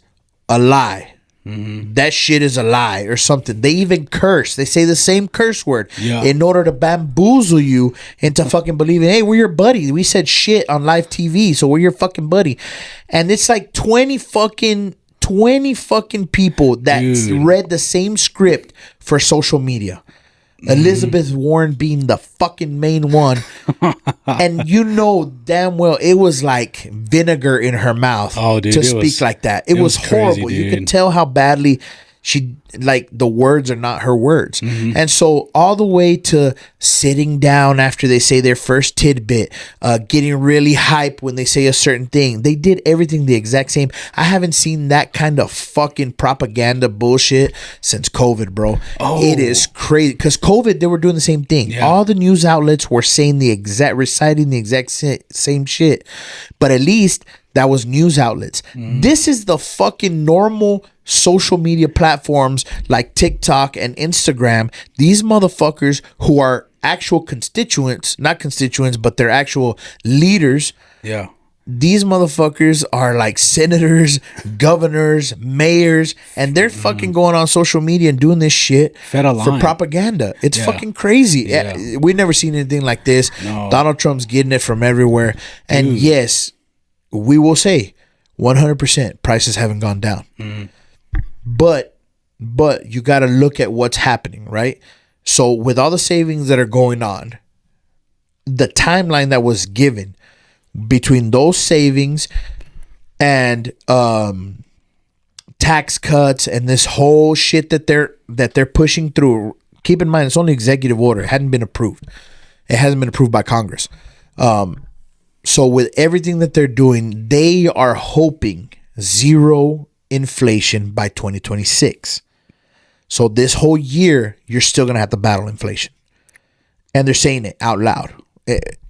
A lie. Mm-hmm. That shit is a lie or something. They even curse. They say the same curse word in order to bamboozle you into fucking believing, hey, we're your buddy. We said shit on live TV, so we're your fucking buddy. And it's like 20 fucking people that read the same script for social media. Elizabeth Warren being the fucking main one. And you know damn well it was like vinegar in her mouth to speak like that. It was horrible. Crazy, you could tell how badly she, like, the words are not her words. And so all the way to sitting down after they say their first tidbit, getting really hype when they say a certain thing. They did everything the exact same. I haven't seen that kind of fucking propaganda bullshit since COVID, bro. It is crazy. Because COVID, they were doing the same thing. All the news outlets were saying reciting the exact same shit. But at least that was news outlets. This is the fucking normal social media platforms like TikTok and Instagram. These motherfuckers who are actual constituents, not constituents, but they're actual leaders. Yeah. These motherfuckers are like senators, governors, mayors, and they're fucking going on social media and doing this shit for propaganda. It's fucking crazy. We've never seen anything like this. No. Donald Trump's getting it from everywhere. And yes, we will say 100% prices haven't gone down. But you got to look at what's happening, right? So with all the savings that are going on, the timeline that was given between those savings and tax cuts and this whole shit that they're pushing through. Keep in mind, it's only executive order. It hadn't been approved. It hasn't been approved by Congress. So with everything that they're doing, they are hoping zero inflation by 2026. So this whole year, you're still going to have to battle inflation. And they're saying it out loud.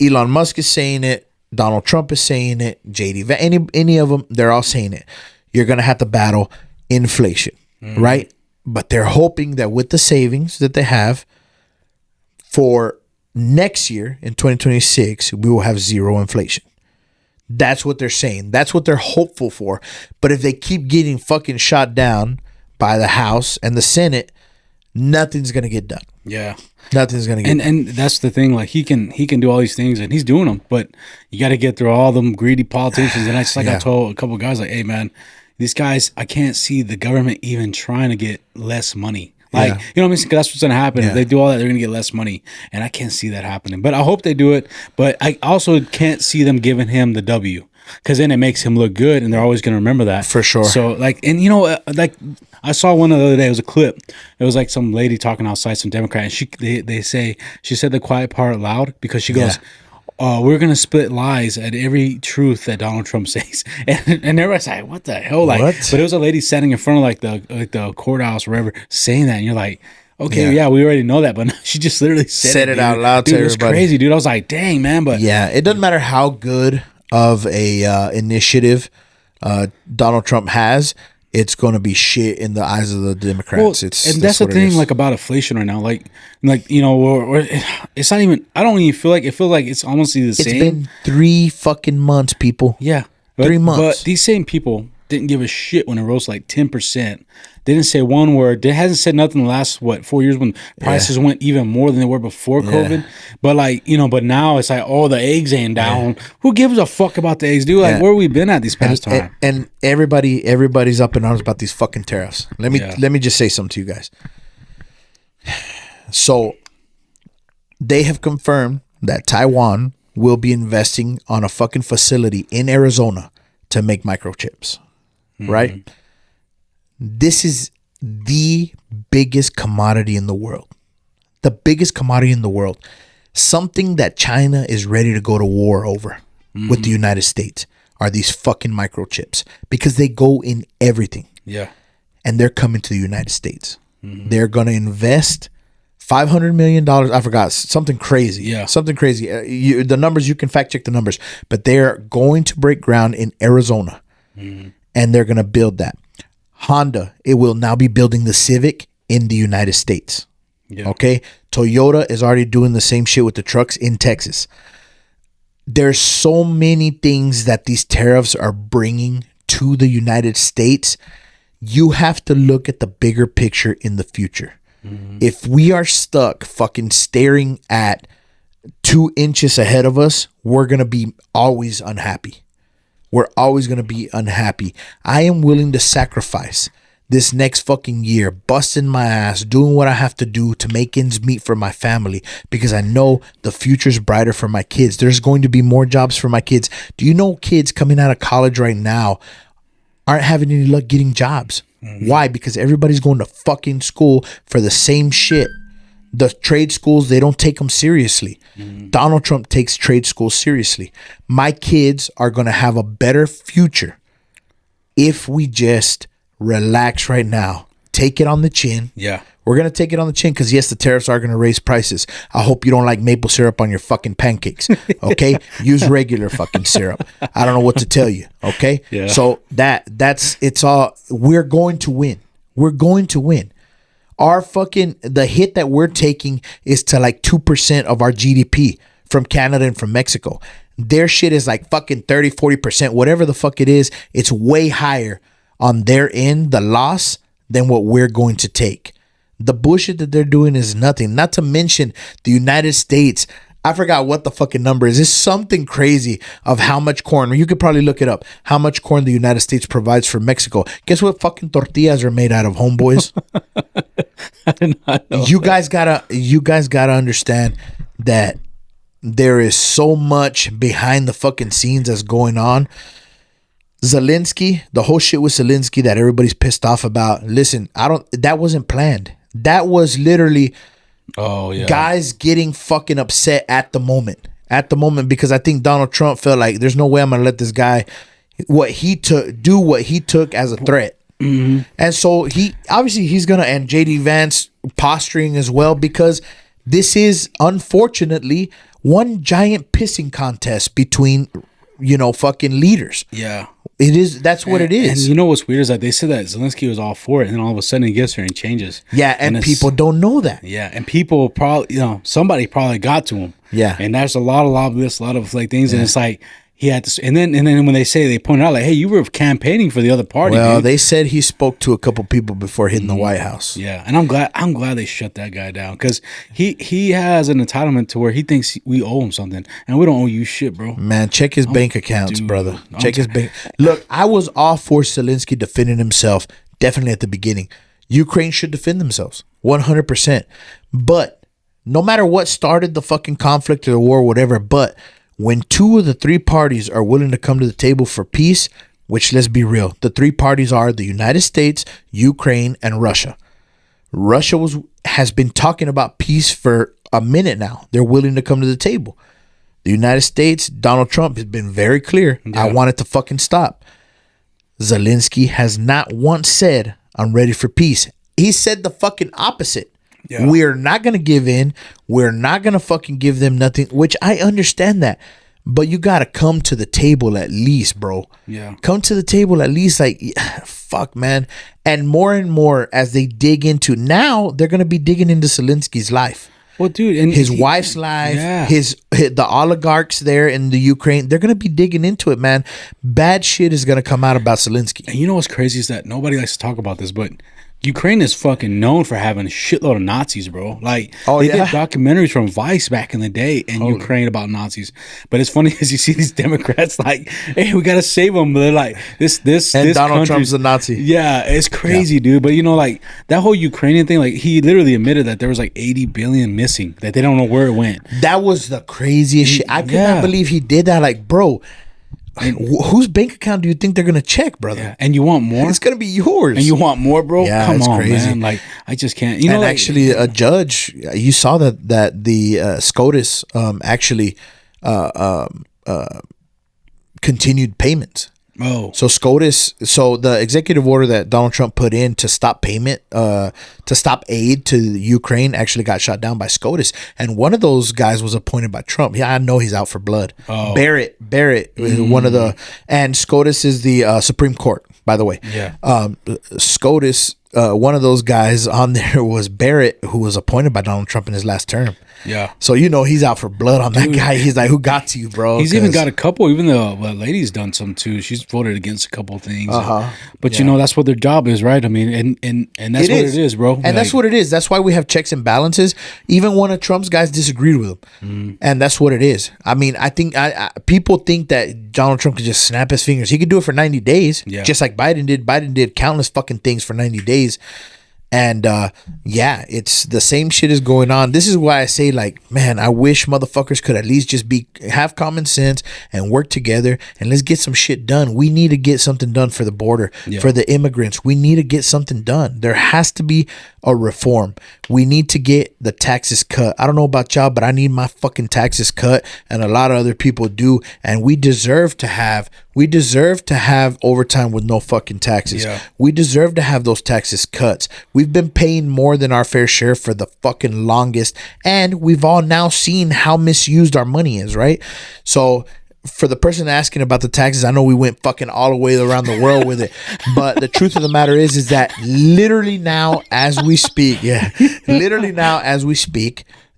Elon Musk is saying it. Donald Trump is saying it. Any of them, they're all saying it. You're going to have to battle inflation, right? But they're hoping that with the savings that they have for next year in 2026, we will have zero inflation. That's what they're saying. That's what they're hopeful for. But if they keep getting fucking shot down by the House and the Senate, nothing's going to get done. Yeah. Nothing's going to get done. And that's the thing. Like, he can do all these things, and he's doing them, but you got to get through all them greedy politicians. And I told a couple of guys, like, hey, man, these guys, I can't see the government even trying to get less money. Like, you know what I mean? Because that's what's going to happen. If they do all that, they're going to get less money. And I can't see that happening. But I hope they do it. But I also can't see them giving him the W. Because then it makes him look good, and they're always going to remember that. For sure. So, like, and you know, like, I saw one the other day. It was a clip. It was like some lady talking outside, some Democrat. And she said the quiet part loud because she goes, we're going to split lies at every truth that Donald Trump says. And everybody's like, what the hell? Like, what? But it was a lady standing in front of the courthouse or wherever saying that. And you're like, okay, we already know that. But she just literally said it out loud to everybody. It was crazy, dude. I was like, dang, man. But yeah, it doesn't matter how good of a initiative Donald Trump has. It's going to be shit in the eyes of the Democrats. Well, and that's the thing, like, about inflation right now. Like you know, or it's not even. I don't even feel like it feels like it's almost the same. It's been 3 fucking months, people. Yeah, 3 months. But these same people didn't give a shit when it rose like 10%. They didn't say one word. They hasn't said nothing the last 4 years when prices went even more than they were before COVID. But like, you know, but now it's like, oh, the eggs ain't down. Who gives a fuck about the eggs, dude? Like, where we been at these past time? And everybody's up in arms about these fucking tariffs. Let me just say something to you guys. So they have confirmed that Taiwan will be investing on a fucking facility in Arizona to make microchips. Right? This is the biggest commodity in the world. The biggest commodity in the world. Something that China is ready to go to war over with the United States are these fucking microchips. Because they go in everything. Yeah. And they're coming to the United States. They're going to invest $500 million. I forgot. Something crazy. Yeah. Something crazy. The numbers, you can fact check the numbers. But they're going to break ground in Arizona. And they're going to build that. Honda, it will now be building the Civic in the United States. Yeah. Okay? Toyota is already doing the same shit with the trucks in Texas. There's so many things that these tariffs are bringing to the United States. You have to look at the bigger picture in the future. If we are stuck fucking staring at 2 inches ahead of us, we're going to be always unhappy. We're always going to be unhappy. I am willing to sacrifice this next fucking year, busting my ass, doing what I have to do to make ends meet for my family, because I know the future's brighter for my kids. There's going to be more jobs for my kids. Do you know kids coming out of college right now aren't having any luck getting jobs? Why? Because everybody's going to fucking school for the same shit. The trade schools, they don't take them seriously. Donald Trump takes trade schools seriously. My kids are going to have a better future if we just relax right now. Take it on the chin. Yeah. We're going to take it on the chin because, yes, the tariffs are going to raise prices. I hope you don't like maple syrup on your fucking pancakes, okay? Use regular fucking syrup. I don't know what to tell you, okay? Yeah. So it's all, we're going to win. We're going to win. The hit that we're taking is to like 2% of our GDP from Canada and from Mexico. Their shit is like fucking 30, 40%, whatever the fuck it is. It's way higher on their end, the loss, than what we're going to take. The bullshit that they're doing is nothing. Not to mention the United States. I forgot what the fucking number is. It's something crazy of how much corn. You could probably look it up. How much corn the United States provides for Mexico. Guess what fucking tortillas are made out of, homeboys? I did not know. You guys gotta understand that there is so much behind the fucking scenes that's going on. Zelensky, the whole shit with Zelensky that everybody's pissed off about. Listen, that wasn't planned. That was literally guys getting fucking upset at the moment. Because I think Donald Trump felt like there's no way I'm gonna let this guy do what he took as a threat. Mm-hmm. And so he's gonna, and JD Vance posturing as well, because this is unfortunately one giant pissing contest between fucking leaders. Yeah. It is. That's what it is. And you know what's weird is that they said that Zelensky was all for it, and then all of a sudden he gets there and changes. Yeah, and people don't know that. Yeah, and people probably, somebody probably got to him. Yeah, and there's a lot of lobbyists, a lot of like things, and it's like he had to. And then when they point out like, hey, you were campaigning for the other party. Well, dude. They said he spoke to a couple people before hitting the White House. Yeah, and I'm glad they shut that guy down, because he has an entitlement to where he thinks we owe him something, and we don't owe you shit, bro. Man, check his bank accounts, brother. Check his bank. Look, I was all for Zelensky defending himself, definitely at the beginning. Ukraine should defend themselves, 100%. But no matter what started the fucking conflict or the war, or whatever, but when two of the three parties are willing to come to the table for peace, which, let's be real, the three parties are the United States, Ukraine, and Russia. Russia has been talking about peace for a minute now. They're willing to come to the table. The United States, Donald Trump has been very clear. Yeah. I want it to fucking stop. Zelensky has not once said, I'm ready for peace. He said the fucking opposite. Yeah. We're not going to give in. We're not going to fucking give them nothing, which I understand that. But you got to come to the table at least, bro. Yeah. Come to the table at least, like, fuck, man. And more as they dig into, now they're going to be digging into Zelensky's life. Well, dude, and his wife's life, the oligarchs there in the Ukraine, they're going to be digging into it, man. Bad shit is going to come out about Zelensky. And you know what's crazy is that nobody likes to talk about this, but Ukraine is fucking known for having a shitload of Nazis, bro. Like, they did documentaries from Vice back in the day in Ukraine about Nazis. But it's funny as you see these Democrats like, hey, we got to save them. But they're like, this Donald Trump's a Nazi. Yeah, it's crazy, dude. But, like, that whole Ukrainian thing, like, he literally admitted that there was like 80 billion missing, that they don't know where it went. That was the craziest shit. I could not believe he did that. Like, bro, and whose bank account do you think they're gonna check, brother? Yeah. And you want more? It's gonna be yours. And you want more, bro? Yeah, come on, crazy. man. Like, I just can't. And actually, a judge, you saw that the SCOTUS actually continued payments. Oh, so SCOTUS, so the executive order that Donald Trump put in to stop payment, to stop aid to Ukraine, actually got shot down by SCOTUS, and one of those guys was appointed by Trump. Yeah, I know he's out for blood. Oh. Barrett, one of the, and SCOTUS is the Supreme Court, by the way. Yeah. SCOTUS, one of those guys on there was Barrett, who was appointed by Donald Trump in his last term. Yeah. So he's out for blood on that guy. He's like, who got to you, bro? He's even got a couple. Even the lady's done some too. She's voted against a couple of things. But that's what their job is, right? I mean, and that's what it is, bro. And that's what it is. That's why we have checks and balances. Even one of Trump's guys disagreed with him, and that's what it is. I mean, I think people think that Donald Trump could just snap his fingers. He could do it for 90 days, just like Biden did. Biden did countless fucking things for 90 days. And yeah, it's the same shit is going on. This is why I say, like, man, I wish motherfuckers could at least just have common sense and work together and let's get some shit done. We need to get something done for the border, for the immigrants. We need to get something done. There has to be a reform. We need to get the taxes cut. I don't know about y'all, but I need my fucking taxes cut, and a lot of other people do. And we deserve to have overtime with no fucking taxes. We deserve to have those taxes cuts. We've been paying more than our fair share for the fucking longest, and we've all now seen how misused our money is, right? So for the person asking about the taxes, I know we went fucking all the way around the world with it, but the truth of the matter is that literally now as we speak,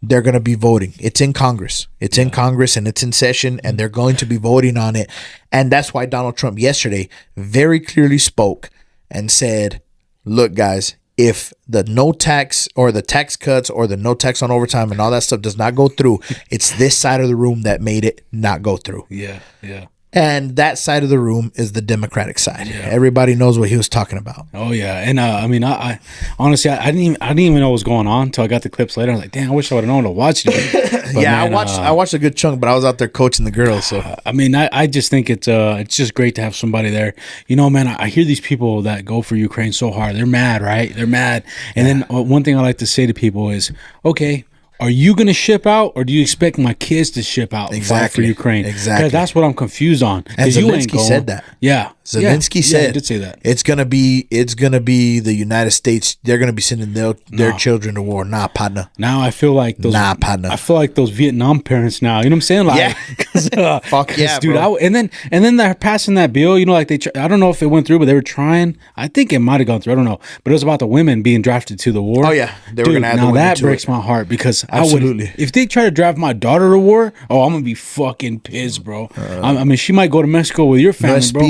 they're going to be voting. It's in Congress. It's in Congress and it's in session, and they're going to be voting on it. And that's why Donald Trump yesterday very clearly spoke and said, look, guys, if the no tax or the tax cuts or the no tax on overtime and all that stuff does not go through, it's this side of the room that made it not go through. Yeah, yeah. And that side of the room is the Democratic side. Yeah. Everybody knows what he was talking about. Oh yeah, and I mean, I honestly, I didn't even know what was going on until I got the clips later. I was like, damn, I wish I would have known to watch it. But yeah, man, I watched a good chunk, but I was out there coaching the girls. So I mean, I just think it's just great to have somebody there. You know, man, I hear these people that go for Ukraine so hard. They're mad, right? They're mad. And then one thing I like to say to people is, okay, are you going to ship out, or do you expect my kids to ship out and fight for Ukraine? Exactly. That's what I'm confused on. And Zelensky said that. Yeah. Zelensky said he did say that. It's gonna be the United States. They're gonna be sending their children to war. Nah, partner. Now I feel like those. Nah, partner. I feel like those Vietnam parents now. You know what I'm saying? Like, yeah. Fuck yeah, dude. bro. And then they're passing that bill. You know, like I don't know if it went through, but they were trying. I think it might have gone through. I don't know, but it was about the women being drafted to the war. Oh yeah, they were gonna add the women that to breaks it. my heart because Absolutely. if they try to draft my daughter to war, I'm gonna be fucking pissed, bro. I mean, she might go to Mexico with your family, bro.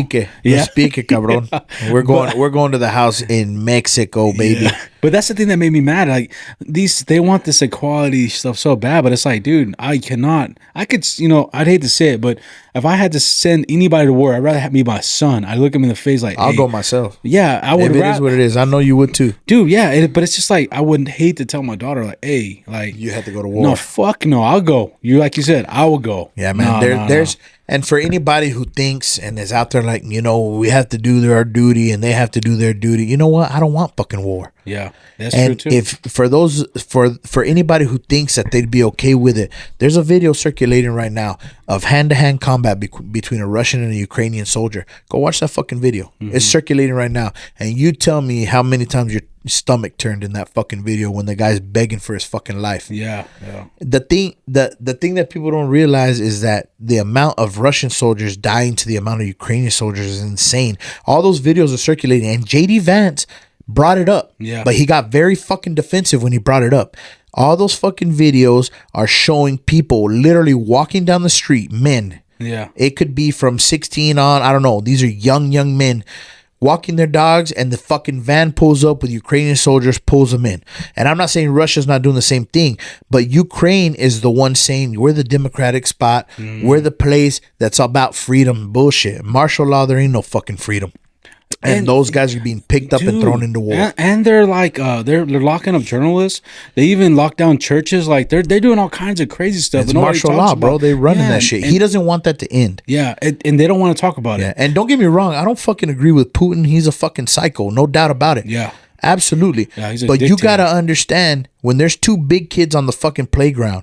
No speak it, cabrón. We're going to the house in Mexico, baby. Yeah. But that's the thing that made me mad. Like they want this equality stuff so bad, but it's like, dude, I could, I'd hate to say it, but if I had to send anybody to war, I'd rather have me my son. I look him in the face like, I'll go myself. Yeah, I would. If it is what it is, I know you would too, dude. Yeah, but it's just like I wouldn't hate to tell my daughter like, hey, like you had to go to war. No, fuck no, I'll go. Like you said, I will go. Yeah, man. There's. And for anybody who thinks and is out there like, we have to do our duty and they have to do their duty, you know what? I don't want fucking war. Yeah, that's true too. If for anybody who thinks that they'd be okay with it, there's a video circulating right now of hand-to-hand combat between a Russian and a Ukrainian soldier. Go watch that fucking video. Mm-hmm. It's circulating right now. And you tell me how many times your stomach turned in that fucking video when the guy's begging for his fucking life. Yeah. The thing that people don't realize is that the amount of Russian soldiers dying to the amount of Ukrainian soldiers is insane. All those videos are circulating, and JD Vance brought it up. Yeah. But he got very fucking defensive when he brought it up. All those fucking videos are showing people literally walking down the street, men. Yeah. It could be from 16 on, I don't know. These are young men walking their dogs, and the fucking van pulls up with Ukrainian soldiers, pulls them in. And I'm not saying Russia's not doing the same thing, but Ukraine is the one saying we're the democratic spot. We're the place that's about freedom. Bullshit. Martial law, there ain't no fucking freedom. And those guys are being picked up and thrown into war. And they're like, they're locking up journalists. They even lock down churches. Like they're doing all kinds of crazy stuff. It's martial law, bro. They running that shit. He doesn't want that to end. Yeah, and they don't want to talk about it. And don't get me wrong, I don't fucking agree with Putin. He's a fucking psycho, no doubt about it. Yeah, absolutely. Yeah, he's a but dictator. You gotta understand, when there's two big kids on the fucking playground,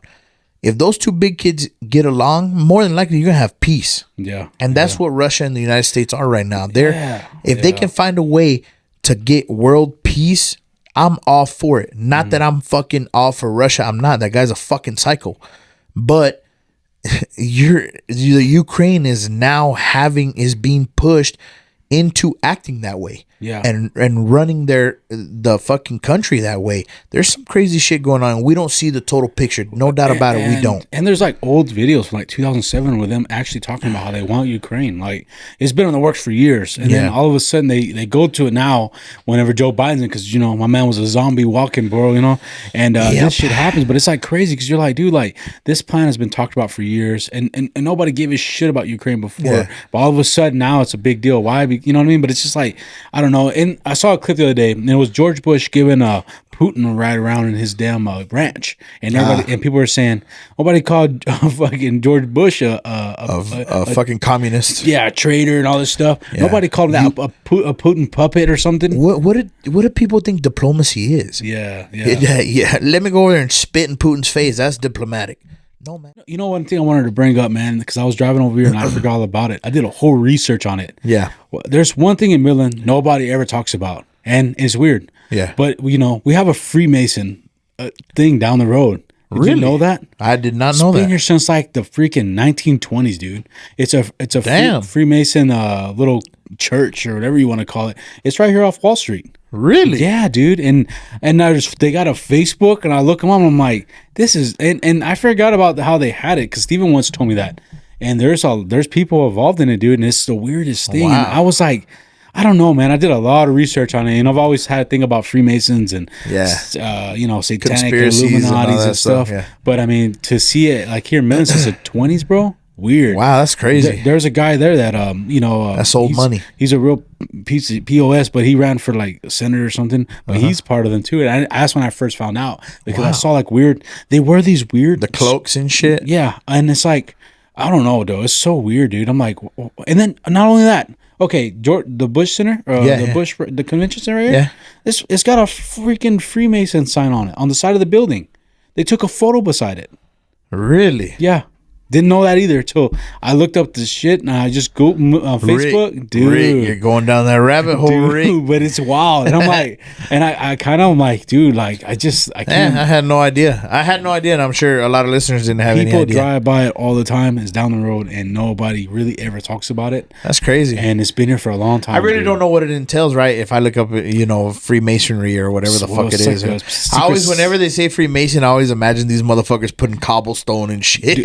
if those two big kids get along, more than likely you're gonna have peace. Yeah. And that's what Russia and the United States are right now. If they can find a way to get world peace, I'm all for it. Not that I'm fucking all for Russia. I'm not. That guy's a fucking psycho. But Ukraine is now is being pushed into acting that way. and running the fucking country that way. There's some crazy shit going on. We don't see the total picture. No doubt about it. We don't. And there's like old videos from like 2007 with them actually talking about how they want Ukraine. Like it's been in the works for years, and then all of a sudden they go to it now whenever Joe Biden's in, because my man was a zombie walking, bro. And this shit happens, but it's like crazy because you're like, dude, like this plan has been talked about for years, and nobody gave a shit about Ukraine before, but all of a sudden now it's a big deal. Why? You know what I mean? But it's just like, I don't know. And I saw a clip the other day, and it was George Bush giving Putin a ride around in his damn ranch, and everybody and people were saying nobody called fucking George Bush a fucking communist, a traitor and all this stuff. Nobody called that a Putin puppet or something. What did people think diplomacy is? Yeah. Let me go over there and spit in Putin's face. That's diplomatic. No, man. You know, one thing I wanted to bring up, man, because I was driving over here and I forgot all about it. I did a whole research on it. Yeah. Well, there's one thing in Midland nobody ever talks about, and it's weird. Yeah. But, we have a Freemason thing down the road. Did you know that? I did not know that. It's been here since like the freaking 1920s, dude. It's a Freemason little church or whatever you want to call it. It's right here off Wall Street. Really? Yeah, dude. And they got a Facebook, and I look them up, and I'm like, this is, and I forgot about how they had it, because Steven once told me that. And there's people involved in it, dude, and it's the weirdest thing. Wow. And I was like, I don't know, man. I did a lot of research on it, and I've always had a thing about Freemasons and satanic Illuminatis and stuff. Yeah. But I mean, to see it like here in Midland since the 20s, bro. Weird. Wow, that's crazy. There's a guy there that that's old money. He's a real piece of POS, but he ran for like senator or something. But he's part of them too. And that's when I first found out, because I saw like weird. They wear these weird cloaks and shit. Yeah, and it's like, I don't know, though. It's so weird, dude. I'm like, and then not only that. Okay, the Bush Center, the convention center right here. Yeah. It's got a freaking Freemason sign on it on the side of the building. They took a photo beside it. Really? Yeah. Didn't know that either till I looked up this shit, and I just go on Facebook. Rick, dude, you're going down that rabbit hole, Rick. But it's wild. And I'm like, and I kind of like, dude, like I can't. I had no idea. And I'm sure a lot of listeners didn't have any idea. People drive by it all the time. It's down the road, and nobody really ever talks about it. That's crazy. And it's been here for a long time. I really don't know what it entails, right? If I look up, Freemasonry or whatever the fuck it is. I always, whenever they say Freemason, I always imagine these motherfuckers putting cobblestone and shit.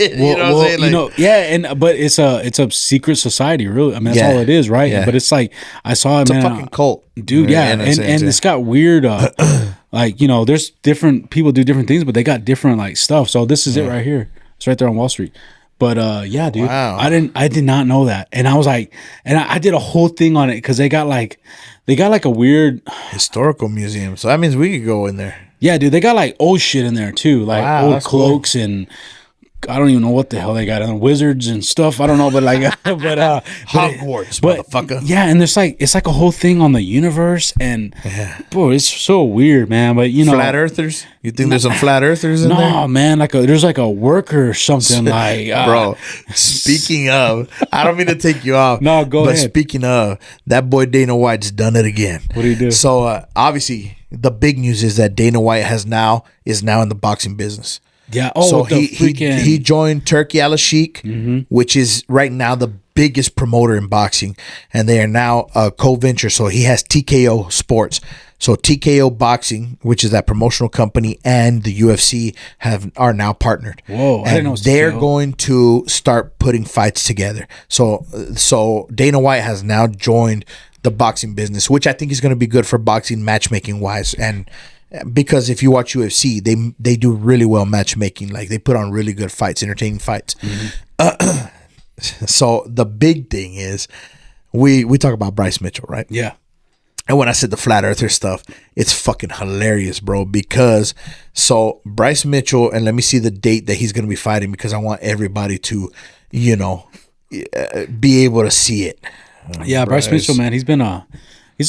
But it's a secret society, really. I mean, that's all it is, right? Yeah. But it's like, I saw it, man. It's a fucking cult, dude. Yeah, and it's got weird, like, there's different people do different things, but they got different like stuff. So this is it right here. It's right there on Wall Street. But dude, wow. I did not know that, and I was like, and I did a whole thing on it because they got like a weird historical museum. So that means we could go in there. Yeah, dude, they got like old shit in there too, like old cloaks and. I don't even know what the hell they got on wizards and stuff. I don't know, but like, Hogwarts, motherfucker. Yeah, and it's like a whole thing on the universe, and bro, it's so weird, man. But flat earthers. You think there's some flat earthers in there? No, man. There's like a worker or something. Like, bro. Speaking of, I don't mean to take you off. No, go ahead. But speaking of, that boy Dana White's done it again. What do you do? So obviously, the big news is that Dana White is now in the boxing business. Yeah. Oh, so he joined Turkey Al Sheikh, which is right now the biggest promoter in boxing, and they are now a co-venture. So he has TKO Sports. So TKO Boxing, which is that promotional company, and the UFC are now partnered. Whoa! I didn't know. They're going to start putting fights together. So Dana White has now joined the boxing business, which I think is going to be good for boxing matchmaking wise, and. Because if you watch UFC, they do really well matchmaking. Like, they put on really good fights, entertaining fights. So the big thing is, we talk about Bryce Mitchell, right? Yeah. And when I said the flat earther stuff, it's fucking hilarious, bro. Because Bryce Mitchell, and let me see the date that he's gonna be fighting, because I want everybody to, be able to see it. Yeah, Bryce Mitchell, man, he's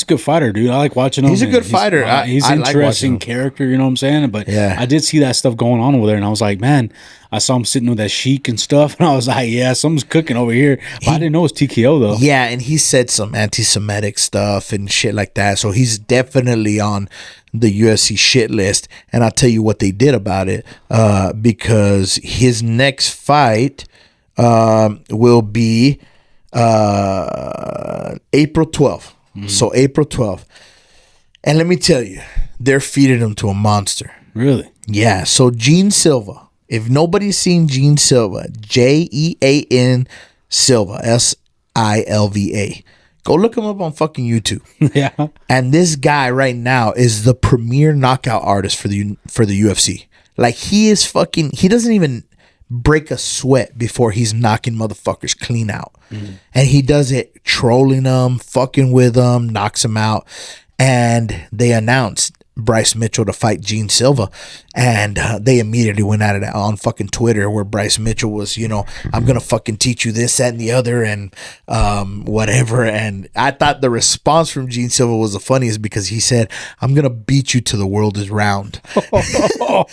a good fighter, dude. I like watching him. He's a good fighter. He's an interesting character, you know what I'm saying? But I did see that stuff going on over there, and I was like, man, I saw him sitting with that Sheik and stuff, and I was like, yeah, something's cooking over here. But I didn't know it was TKO, though. Yeah, and he said some anti-Semitic stuff and shit like that, so he's definitely on the UFC shit list. And I'll tell you what they did about it, because his next fight will be April 12th. So April 12th. And let me tell you, they're feeding him to a monster. Really? Yeah. So Gene Silva. If nobody's seen Gene Silva, Jean Silva, Silva. Go look him up on fucking YouTube. Yeah. And this guy right now is the premier knockout artist for the UFC. Like he doesn't even break a sweat before he's knocking motherfuckers clean out. And he does it trolling them, fucking with them, knocks them out. And they announced Bryce Mitchell to fight Gene Silva, and they immediately went at it on fucking Twitter, where Bryce Mitchell was, I'm gonna fucking teach you this, that, and the other, and whatever. And I thought the response from Gene Silva was the funniest, because he said, "I'm gonna beat you till the world is round." Oh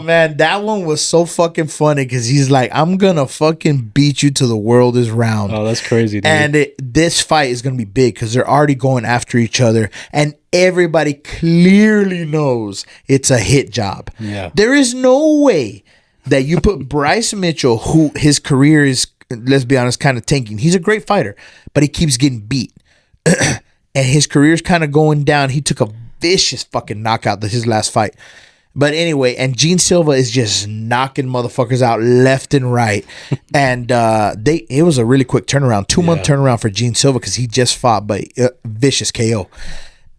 man, that one was so fucking funny, because he's like, "I'm gonna fucking beat you till the world is round." Oh, that's crazy, dude. And this fight is gonna be big, because they're already going after each other, and everybody clearly knows it's a hit job. Yeah. There is no way that you put Bryce Mitchell, who his career is, let's be honest, kind of tanking. He's a great fighter, but he keeps getting beat. And his career's kind of going down. He took a vicious fucking knockout his last fight. But anyway, and Gene Silva is just knocking motherfuckers out left and right. And it was a really quick turnaround, 2-month turnaround for Gene Silva, because he just fought by vicious KO.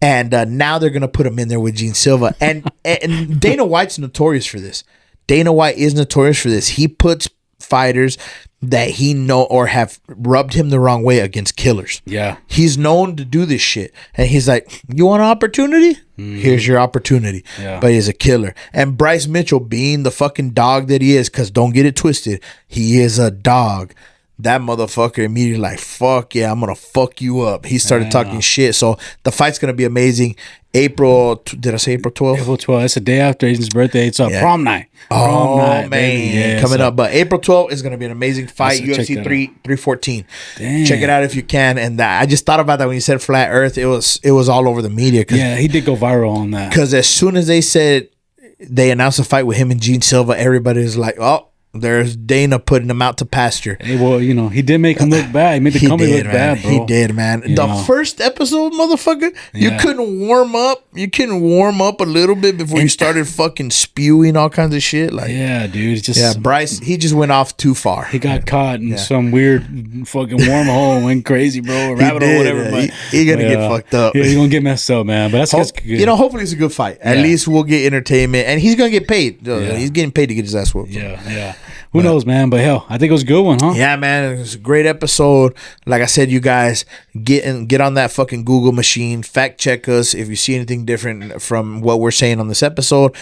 And now they're going to put him in there with Gene Silva. And Dana White's notorious for this. Dana White is notorious for this. He puts fighters that he know or have rubbed him the wrong way against killers. Yeah. He's known to do this shit. And he's like, you want an opportunity? Here's your opportunity. Yeah. But he's a killer. And Bryce Mitchell, being the fucking dog that he is, because don't get it twisted, he is a dog. That motherfucker immediately like, fuck yeah, I'm going to fuck you up. He started talking shit. So the fight's going to be amazing. Did I say April 12th? April 12th. It's the day after Aiden's birthday. It's prom night. Oh, Prom night, man. Coming up. But April 12th is going to be an amazing fight. UFC 314. Damn. Check it out if you can. And I just thought about that when you said Flat Earth. It was all over the media. Yeah, he did go viral on that. Because as soon as they announced a fight with him and Gene Silva, everybody was like, oh, there's Dana putting him out to pasture. Hey, well, he did make him look bad. He made the company look bad, bro. He did, man. First episode, motherfucker, you couldn't warm up. You couldn't warm up a little bit before you started fucking spewing all kinds of shit. Like, yeah, dude. Bryce, he just went off too far. He got caught in some weird fucking wormhole and went crazy, bro. Rabbit hole, whatever. But he gonna get fucked up. Yeah, he's gonna get messed up, man. But that's good. Hopefully it's a good fight. At least we'll get entertainment, and he's gonna get paid. He's getting paid to get his ass whooped. Yeah. Who knows, man? But hell, I think it was a good one, huh? Yeah, man. It was a great episode. Like I said, you guys get on that fucking Google machine. Fact check us if you see anything different from what we're saying on this episode.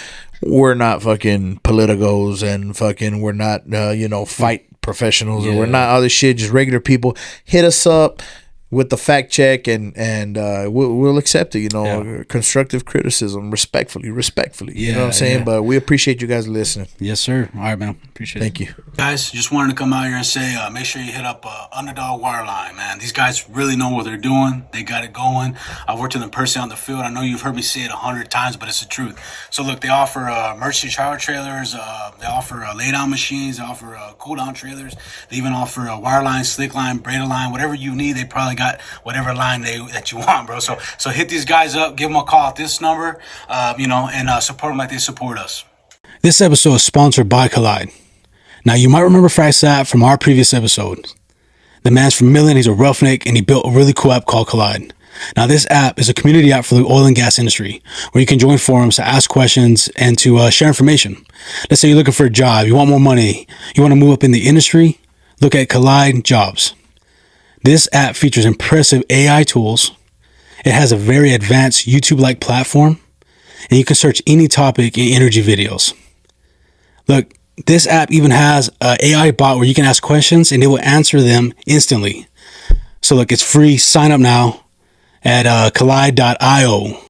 We're not fucking politicos, and fucking we're not fight professionals, or we're not other shit. Just regular people. Hit us up with the fact check, and we'll accept it. Constructive criticism, respectfully. You know what I'm saying? But we appreciate you guys listening. Yes, sir. All right, man. Appreciate it. Thank you. Guys, just wanted to come out here and say, make sure you hit up Underdog Wireline, man. These guys really know what they're doing. They got it going. I've worked with them personally on the field. I know you've heard me say it 100 times, but it's the truth. So look, they offer emergency shower trailers. They offer lay-down machines. They offer cool-down trailers. They even offer wireline, slick line, braided line, whatever you need. They probably got whatever line that you want, bro. So hit these guys up, give them a call at this number, and support them like they support us. This episode is sponsored by Collide. Now, you might remember Fraxat from our previous episode. The man's from Midland, he's a roughneck, and he built a really cool app called Collide. Now, this app is a community app for the oil and gas industry, where you can join forums to ask questions and to share information. Let's say you're looking for a job, you want more money, you want to move up in the industry, look at Collide Jobs. This app features impressive AI tools. It has a very advanced YouTube-like platform, and you can search any topic in energy videos. Look, this app even has an AI bot where you can ask questions and it will answer them instantly. So look, it's free. Sign up now at collide.io.